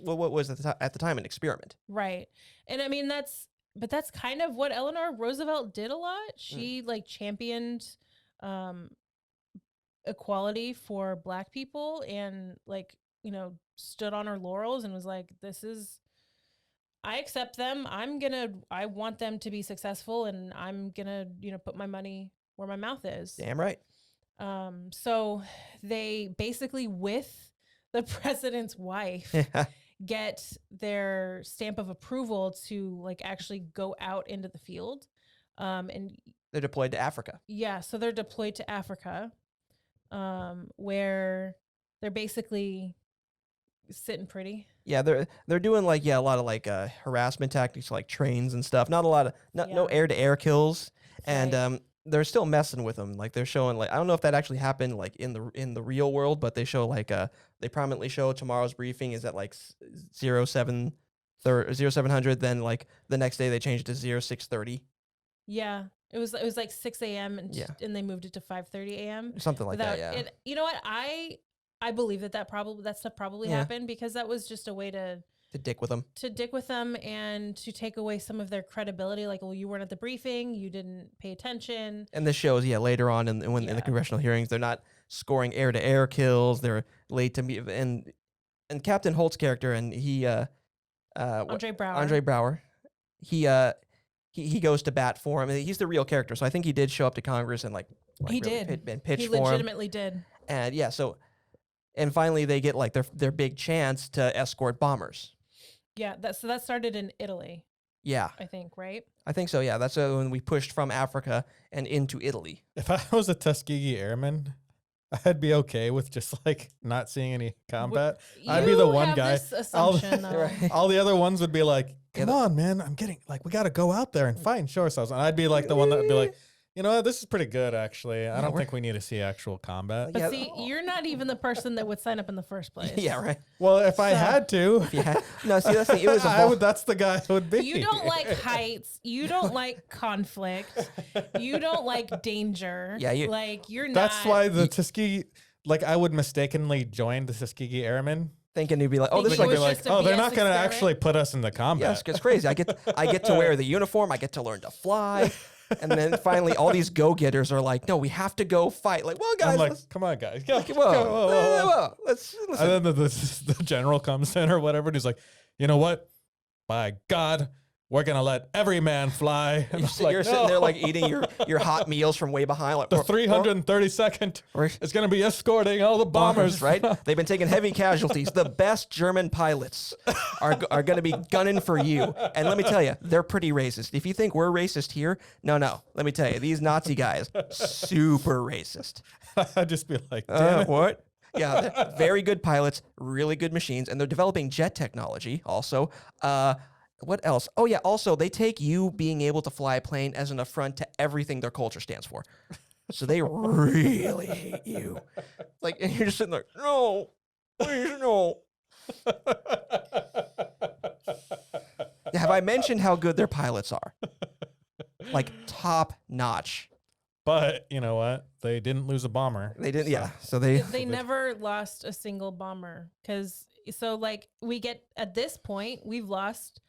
what was at the time an experiment. Right. And I mean, that's kind of what Eleanor Roosevelt did a lot. She like championed equality for black people, and like, stood on her laurels and was like, I accept them. I want them to be successful, and I'm gonna, put my money where my mouth is. Damn right. So they basically, with the president's wife, get their stamp of approval to like actually go out into the field. And They're deployed to Africa. yeah, so they're deployed to Africa, where they're basically sitting pretty. Yeah, they're doing like a lot of like harassment tactics, like trains and stuff. Not a lot of no air-to-air kills, and Right. They're still messing with them. Like they're showing like, I don't know if that actually happened like in the real world, but they show like they prominently show tomorrow's briefing is at like 0700. Then like the next day they changed it to 0630, Yeah, it was like 6 a.m. and Yeah. and they moved it to 5:30 a.m. something like that. Yeah. And you know what? I believe that stuff probably Yeah. happened, because that was just a way to dick with them. dick with them and to take away some of their credibility. Like, well, you weren't at the briefing, you didn't pay attention. And this shows, later on in the congressional hearings, they're not scoring air-to-air kills. They're late to meet, and Captain Holt's character, and he Andre Brower. Andre Brower, he goes to bat for him. He's the real character, so I think he did show up to Congress and like He really did. and pitch He for him. legitimately did. And yeah, and finally they get like their big chance to escort bombers. Yeah, that started in Italy, Yeah, I think, right? I think so. Yeah, that's when we pushed from Africa and into Italy. If I was a Tuskegee Airman, I'd be okay with just like not seeing any combat. I'd be the You one have guy. this assumption, though. All the other ones would be like, "Come Yeah, on, man! I'm getting like we got to go out there and fight and show ourselves." And I'd be like the one that would be like, "You know what? This is pretty good, actually. I don't think we need to see actual combat." But Yeah. see, you're not even the person that would sign up in the first place. Yeah, right. Well, if I had to, Yeah, no, see that's the thing. It was a I whole, would. That's the guy I would be. You don't like heights. You don't like conflict. You don't like danger. Yeah, you're not. That's why the Tuskegee, like, I would mistakenly join the Tuskegee Airmen. thinking you'd be like, oh, this is Thinking like it Be was like, just a oh, they're BS not going to experiment? actually put us into combat. it's crazy. I get to wear the uniform. I get to learn to fly. And then finally, all these go-getters are like, no, we have to go fight. Like, well, guys, I'm like, let's, come on, guys. Go, whoa, whoa. let's listen. And then the general comes in or whatever, and he's like, you know what? By God, we're going to let every man fly. And I'm like, You're sitting there "No." like eating your hot meals from way behind. Like, The 332nd or- is going to be escorting all the bombers, right? They've been taking heavy casualties. The best German pilots are going to be gunning for you. And let me tell you, they're pretty racist. If you think we're racist here, no. Let me tell you, these Nazi guys, super racist. I'd just be like, damn it. What? Yeah, they're very good pilots, really good machines, and they're developing jet technology also. What else? Oh yeah. Also, they take you being able to fly a plane as an affront to everything their culture stands for. So they really hate you. Like, and you're just sitting there. No, please no. Have I mentioned how good their pilots are? Like top notch. But you know what? They didn't lose a bomber. They didn't. So- Yeah. So they. They never lost a single bomber like we get at this point we've lost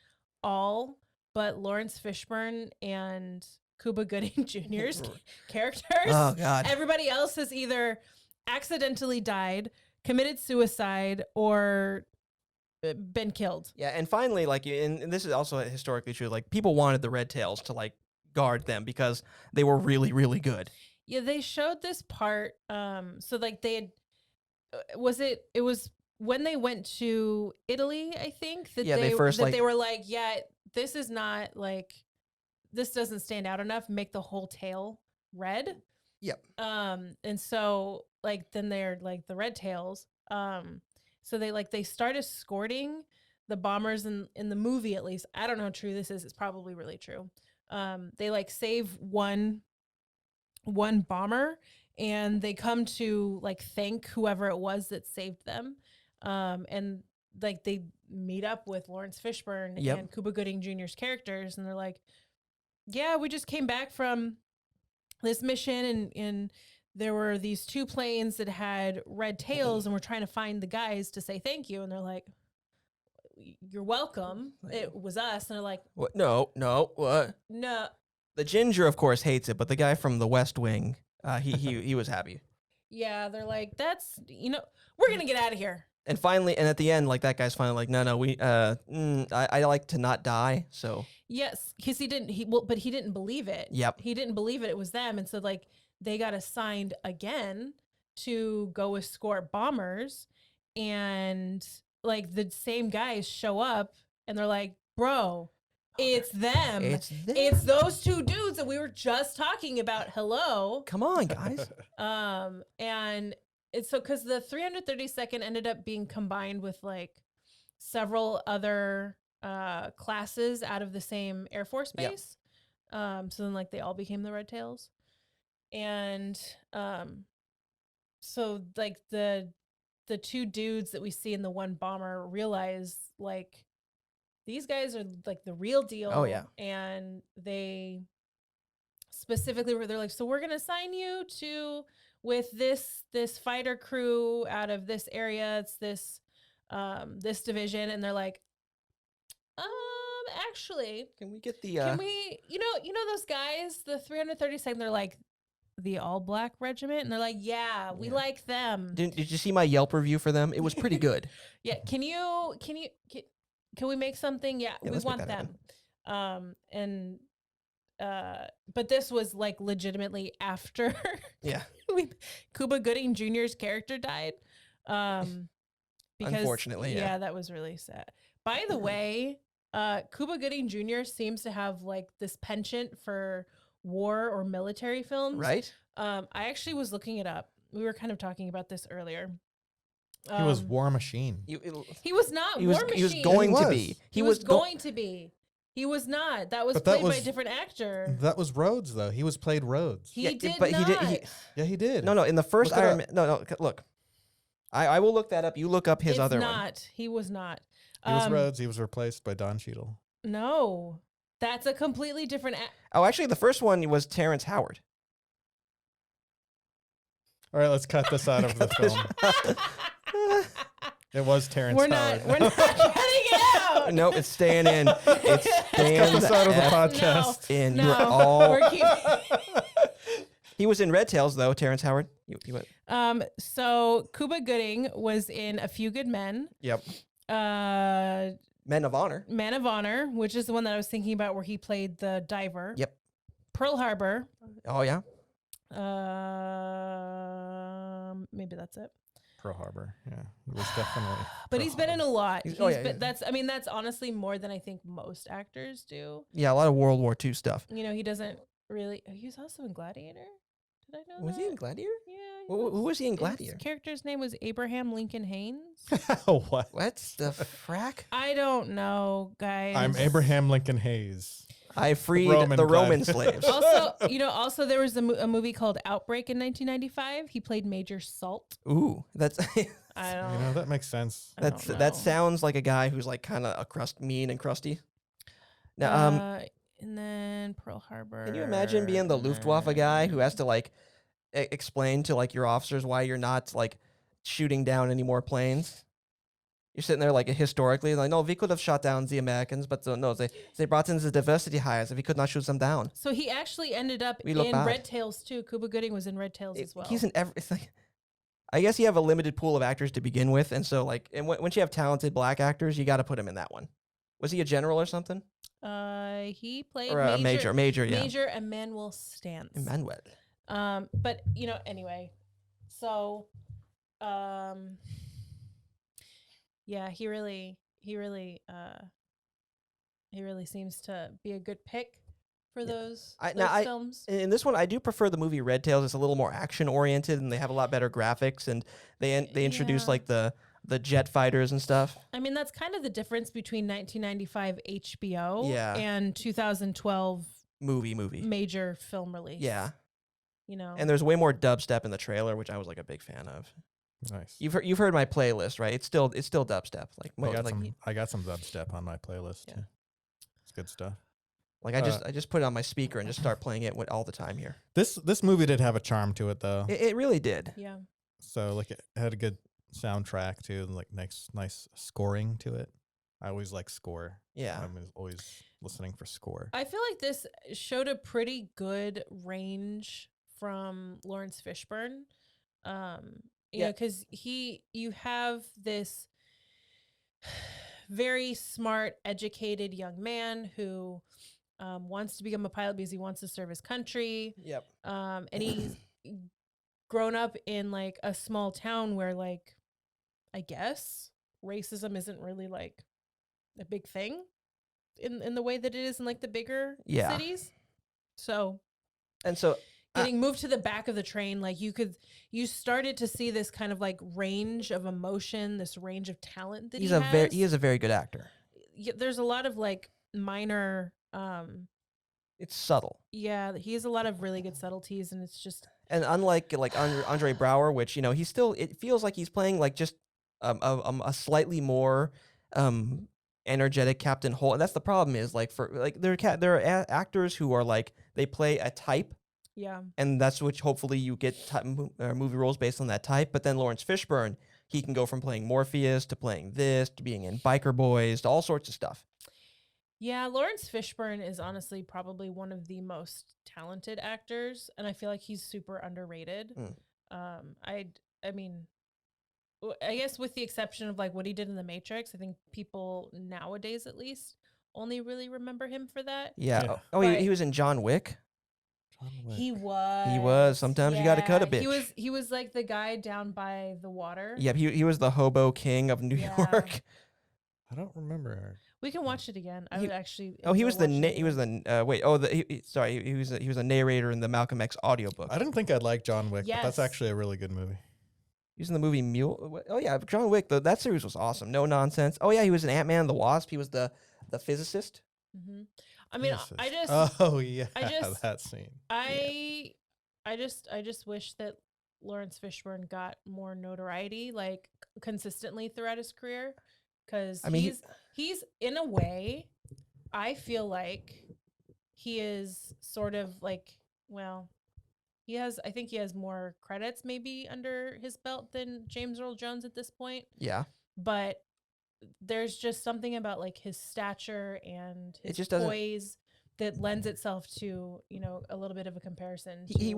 all but Lawrence Fishburne and Cuba Gooding Jr.'s characters. Oh God. Everybody else has either accidentally died, committed suicide, or been killed. Yeah, and finally, like, and this is also historically true. Like, people wanted the Red Tails to like guard them because they were really, really good. Yeah, they showed this part. So like they had, it was when they went to Italy, I think that Yeah, they first, like- they were like, yeah, this is not like, this doesn't stand out enough. Make the whole tail red. Yep. And so like then they're like the Red Tails. So they start escorting the bombers in the movie, at least. I don't know how true this is. It's probably really true. They like save one bomber and they come to like thank whoever it was that saved them. And like they meet up with Lawrence Fishburne Yep. and Cuba Gooding Jr.'s characters, and they're like, yeah, we just came back from this mission and there were these two planes that had red tails and we're trying to find the guys to say thank you. And they're like, you're welcome. It was us. And they're like, What? No, what? no. The ginger, of course, hates it, but the guy from the West Wing, he was happy. Yeah, they're like, that's, we're going to get out of here. And finally, and at the end, like that guy's finally like, no, I like to not die. So Yes, because but he didn't believe it. Yep. He didn't believe it was them. And so like they got assigned again to go escort bombers, and like the same guys show up and they're like, bro, it's them. it's them. It's those two dudes that we were just talking about. Hello. Come on, guys. And it's so because the 332nd ended up being combined with like several other classes out of the same Air Force Yep. base. So then like they all became the Red Tails. And so like the two dudes that we see in the one bomber realize like these guys are like the real deal. Oh, yeah. And they specifically they're like, so we're gonna assign you to with this fighter crew out of this area. It's this division. And they're like, actually, Can we get the? can we, you know those guys, the 332nd, they're like the all black regiment, and they're like, yeah, we like them. Did you see my Yelp review for them? It was pretty good. Yeah, can we make something? Yeah, we let's make want that them. But this was like legitimately after Yeah. Cuba Gooding Jr.'s character died. Because, Unfortunately, yeah. that was really sad. By the way, Cuba Gooding Jr. seems to have like this penchant for war or military films. Right? I actually was looking it up. We were kind of talking about this earlier. He was War Machine. He was not He War was, Machine. he was going He to was. be. He was going to be. He was not. That was But that played by a was- different actor. That was Rhodes, though. He was played Rhodes. He Yeah, did but not. he did- Yeah, he did. No, in the first Look it Iron up. Man. No, look. I will look that up. You look up his It's other not. one. He was not. He was Rhodes. He was replaced by Don Cheadle. No, that's a completely different. Oh, actually, the first one was Terrence Howard. All right, let's cut this out of the film. It was Terrence We're Howard. not. We're not cutting it out. Nope, it's staying in. It's staying Cut this out of the F podcast. in. No, You're all. we're keeping. He was in Red Tails though. Terrence Howard. You went. So Cuba Gooding was in A Few Good Men. Yep. Uh, Men of Honor. Man of Honor, which is the one that I was thinking about, where he played the diver. Yep. Pearl Harbor. Oh yeah. Maybe that's it. Pearl Harbor. Yeah, he was definitely. But he's been in a lot. He's- He's oh, yeah, been, yeah. that's honestly more than I think most actors do. Yeah, a lot of World War II stuff. He doesn't really. He was also in Gladiator. Did I know Was that? he in Gladiator? Yeah. Who was he in His Gladiator? character's name was Abraham Lincoln Haynes. What? What the frack? I don't know, guys. I'm Abraham Lincoln Hayes. I freed Roman the Roman gladiator. slaves. Also, there was a movie called Outbreak in 1995. He played Major Salt. Ooh, that's I don't. You know, that makes sense. I don't that know. sounds like a guy who's like kind of mean and crusty. Now, And then Pearl Harbor. can you imagine being the Luftwaffe guy who has to like explain to like your officers why you're not like shooting down any more planes? You're sitting there like historically, like, no, we could have shot down the Americans, but no, they brought in the diversity hires and we could not shoot them down. So he actually ended up We look in bad. Red Tails too. Cuba Gooding was in Red Tails as well. He's in every. It's like, I guess you have a limited pool of actors to begin with, and so like, and once you have talented black actors, you got to put him in that one. Was he a general or something, He played or a major? Yeah, Major Emmanuel Stantz. Emmanuel. But anyway, so, yeah, he really seems to be a good pick for those films. In this one, I do prefer the movie Red Tails. It's a little more action oriented, and they have a lot better graphics, and they introduce Yeah. like the jet fighters and stuff. I mean, that's kind of the difference between 1995 HBO Yeah. and 2012 Movie. major film release. Yeah, You know, and there's way more dubstep in the trailer, which I was like a big fan of. Nice. You've heard my playlist, right? It's still dubstep. Like I got some dubstep on my playlist. Yeah. Too. It's good stuff. Like I just put it on my speaker and just start playing it all the time here. This movie did have a charm to it though. It really did. yeah. So like it had a good soundtrack too, and like nice scoring to it. I always like score. Yeah. I'm always listening for score. I feel like this showed a pretty good range from Lawrence Fishburne. You know, because you have this very smart, educated young man who wants to become a pilot because he wants to serve his country. Yep. And he's grown up in like a small town where, like, I guess racism isn't really like a big thing in the way that it is in like the bigger cities. So, getting moved to the back of the train, like you started to see this kind of like range of emotion, this range of talent that he is a very good actor. There's a lot of like minor, It's subtle. yeah, he has a lot of really good subtleties, and it's just, And unlike like Andre Braugher, which it feels like he's playing like just a slightly more energetic Captain Holt. And that's the problem is like there are actors who are like they play a type. yeah. And that's which hopefully you get movie roles based on that type. But then Lawrence Fishburne, he can go from playing Morpheus to playing this to being in Biker Boys to all sorts of stuff. Yeah, Lawrence Fishburne is honestly probably one of the most talented actors, and I feel like he's super underrated. I mean, I guess with the exception of like what he did in The Matrix, I think people nowadays at least only really remember him for that. Yeah. Yeah. Oh, But- he was in John Wick. He was. He was. Sometimes you gotta cut a bitch. He was like the guy down by the water. Yep. He was the hobo king of New Yeah. York. I don't remember. We can watch it again. I He- would actually. Oh, he enjoy was the watching it he was again. the wait. Oh, sorry. He was a narrator in the Malcolm X audiobook. I didn't think I'd like John Wick, but that's Yes. actually a really good movie. He was in the movie Mule. Oh yeah, John Wick. That series was awesome. No nonsense. Oh yeah, he was in Ant-Man and the Wasp. He was the physicist. Mhm. I mean, I just. Oh yeah, just- that scene. I just wish that Lawrence Fishburne got more notoriety, like consistently throughout his career, because I mean, he's in a way, I feel like he is sort of like, well, I think he has more credits maybe under his belt than James Earl Jones at this point, Yeah. but there's just something about like his stature and his just doesn't- poise that lends itself to, a little bit of a comparison. He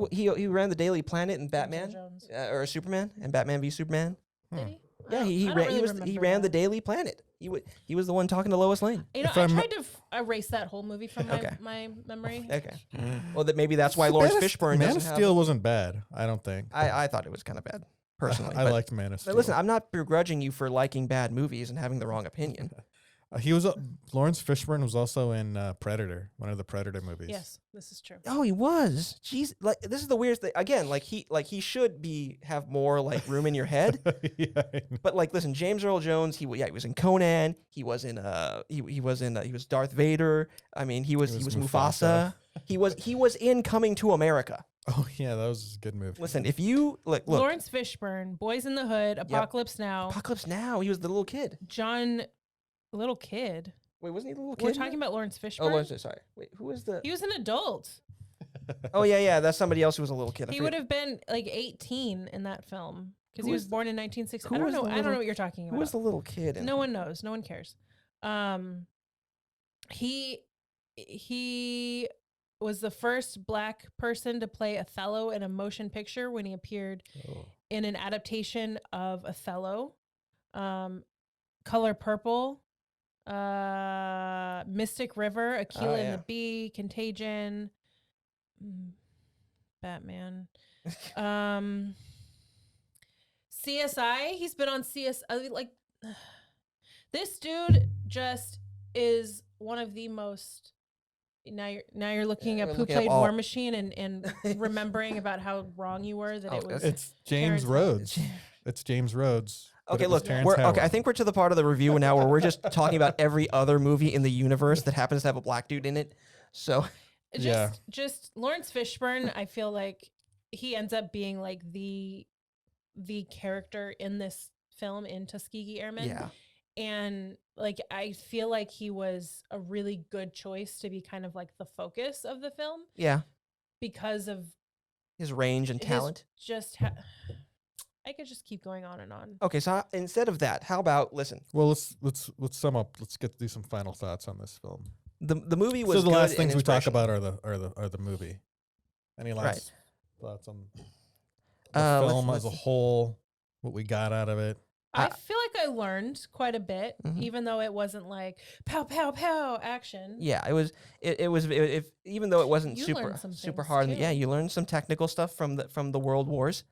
ran the Daily Planet in Batman Jones. or Superman and Batman v Superman. Did he? Yeah, I he don't ran really he remember ran the that. Daily Planet. He was the one talking to Lois Lane. I tried to erase that whole movie from Okay. my memory. Okay. Well, maybe that's why Lawrence Fishburne Man of doesn't have- Steel wasn't bad. I don't think. I thought it was kind of bad personally. I but- liked Man of Steel. But listen, I'm not begrudging you for liking bad movies and having the wrong opinion. He was Lawrence Fishburne was also in Predator, one of the Predator movies. Yes, this is true. Oh, he was. Jeez, like this is the weirdest thing. Again, like he should have more like room in your head. Yeah, I know. But like, listen, James Earl Jones. He was in Conan. He was in he was Darth Vader. I mean, he was Mufasa. he was in Coming to America. Oh yeah, that was a good movie. Listen, if you look, Lawrence Fishburne, Boys in the Hood, Apocalypse Now, Apocalypse Now. He was the little kid. John, little kid. Wait, wasn't he the little kid? We're talking about Lawrence Fishburne. Oh, was it? Sorry. Wait, who was the? He was an adult. Oh yeah, that's somebody else who was a little kid. I He forget. would have been like 18 in that film because Who he was was born in 1960. who I don't was know. the I don't little- know what you're talking about. Who was the little kid? No one knows. No one cares. He was the first black person to play Othello in a motion picture when he appeared in an adaptation of Othello. Color Purple, Mystic River, Aquila and the Bee, Contagion, Batman. CSI, he's been on CSI. Like, this dude just is one of the most. Now you're looking at we're who looking up played all- War Machine and remembering about how wrong you were that it was. It's James Terrence Rhodes. It's James Rhodes. but Okay, it was look, Terrence Howard. I think we're to the part of the review now where we're just talking about every other movie in the universe that happens to have a black dude in it. So Just Lawrence Fishburne, I feel like he ends up being like the character in this film in Tuskegee Airmen. yeah, And like I feel like he was a really good choice to be kind of like the focus of the film yeah, because of his range and his talent. I could just keep going on and on. Okay, so instead of that, how about listen? Well, let's sum up. Let's do some final thoughts on this film. The movie was So the good last and things we talk inspirational. about are the movie. Any last thoughts on the let's- film as a whole? What we got out of it? I feel like I learned quite a bit, Mhm. even though it wasn't like pow pow pow action. Yeah, it was. Even though it wasn't You super learned some super things, hard. too. Yeah, you learned some technical stuff from the World Wars.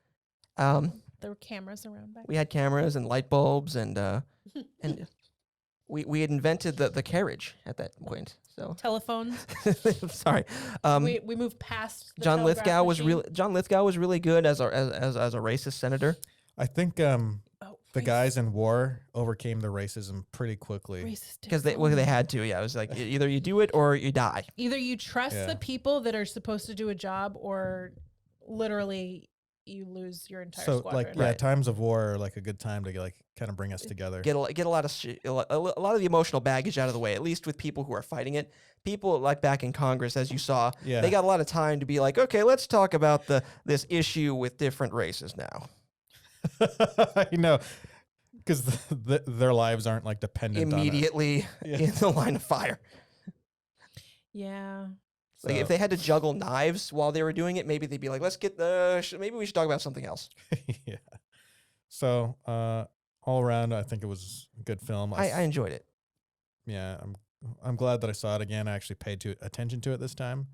There were cameras around back We had cameras and light bulbs and we had invented the carriage at that point. So telephones. sorry. We moved past the John telegraph Lithgow was machine. John Lithgow was really good as a racist senator. I think Oh, the guys in war overcame the racism pretty quickly. racist Because they had to. Yeah, it was like either you do it or you die. either you trust Yeah. the people that are supposed to do a job, or literally you lose your entire So squadron. like yeah, times of war are like a good time to like kind of bring us together. Get a lot of a lot of the emotional baggage out of the way. At least with people who are fighting it. People like back in Congress, as you saw, Yeah. they got a lot of time to be like, okay, let's talk about this issue with different races now. I know, because their lives aren't like dependent Immediately in the line of fire. yeah. Like if they had to juggle knives while they were doing it, maybe they'd be like, let's get maybe we should talk about something else. yeah. So all around, I think it was a good film. I enjoyed it. Yeah, I'm glad that I saw it again. I actually paid attention to it this time,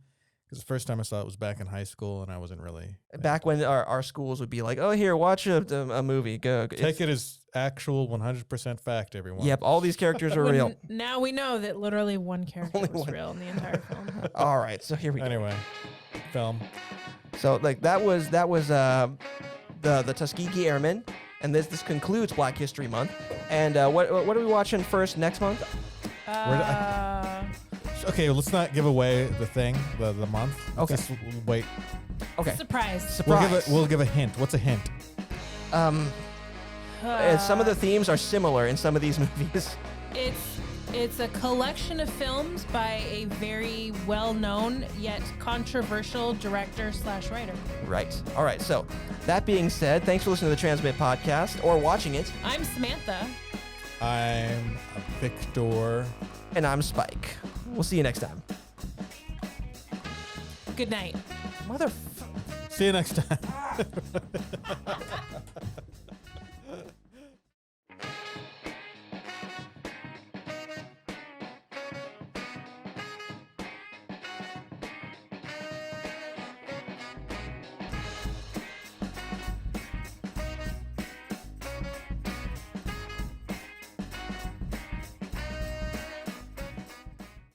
because the first time I saw it was back in high school, and I wasn't really Back when our schools would be like, oh, here, watch a movie. Go. Take it as actual 100% fact, everyone. Yep, all these characters are When real. Now we know that literally one character Only was one. real in the entire film. All right, so here we go. Anyway, film. So like that was the Tuskegee Airmen, and this concludes Black History Month. And what are we watching first next month? Okay, let's not give away the thing, the month. Let's Okay. just wait. Okay, Surprise. surprise. We'll give a hint. What's a hint? Some of the themes are similar in some of these movies. It's a collection of films by a very well-known yet controversial director/writer. Right. All right. So that being said, thanks for listening to the Transmit podcast or watching it. I'm Samantha. I'm Victor. And I'm Spike. We'll see you next time. Good night. Mother. See you next time.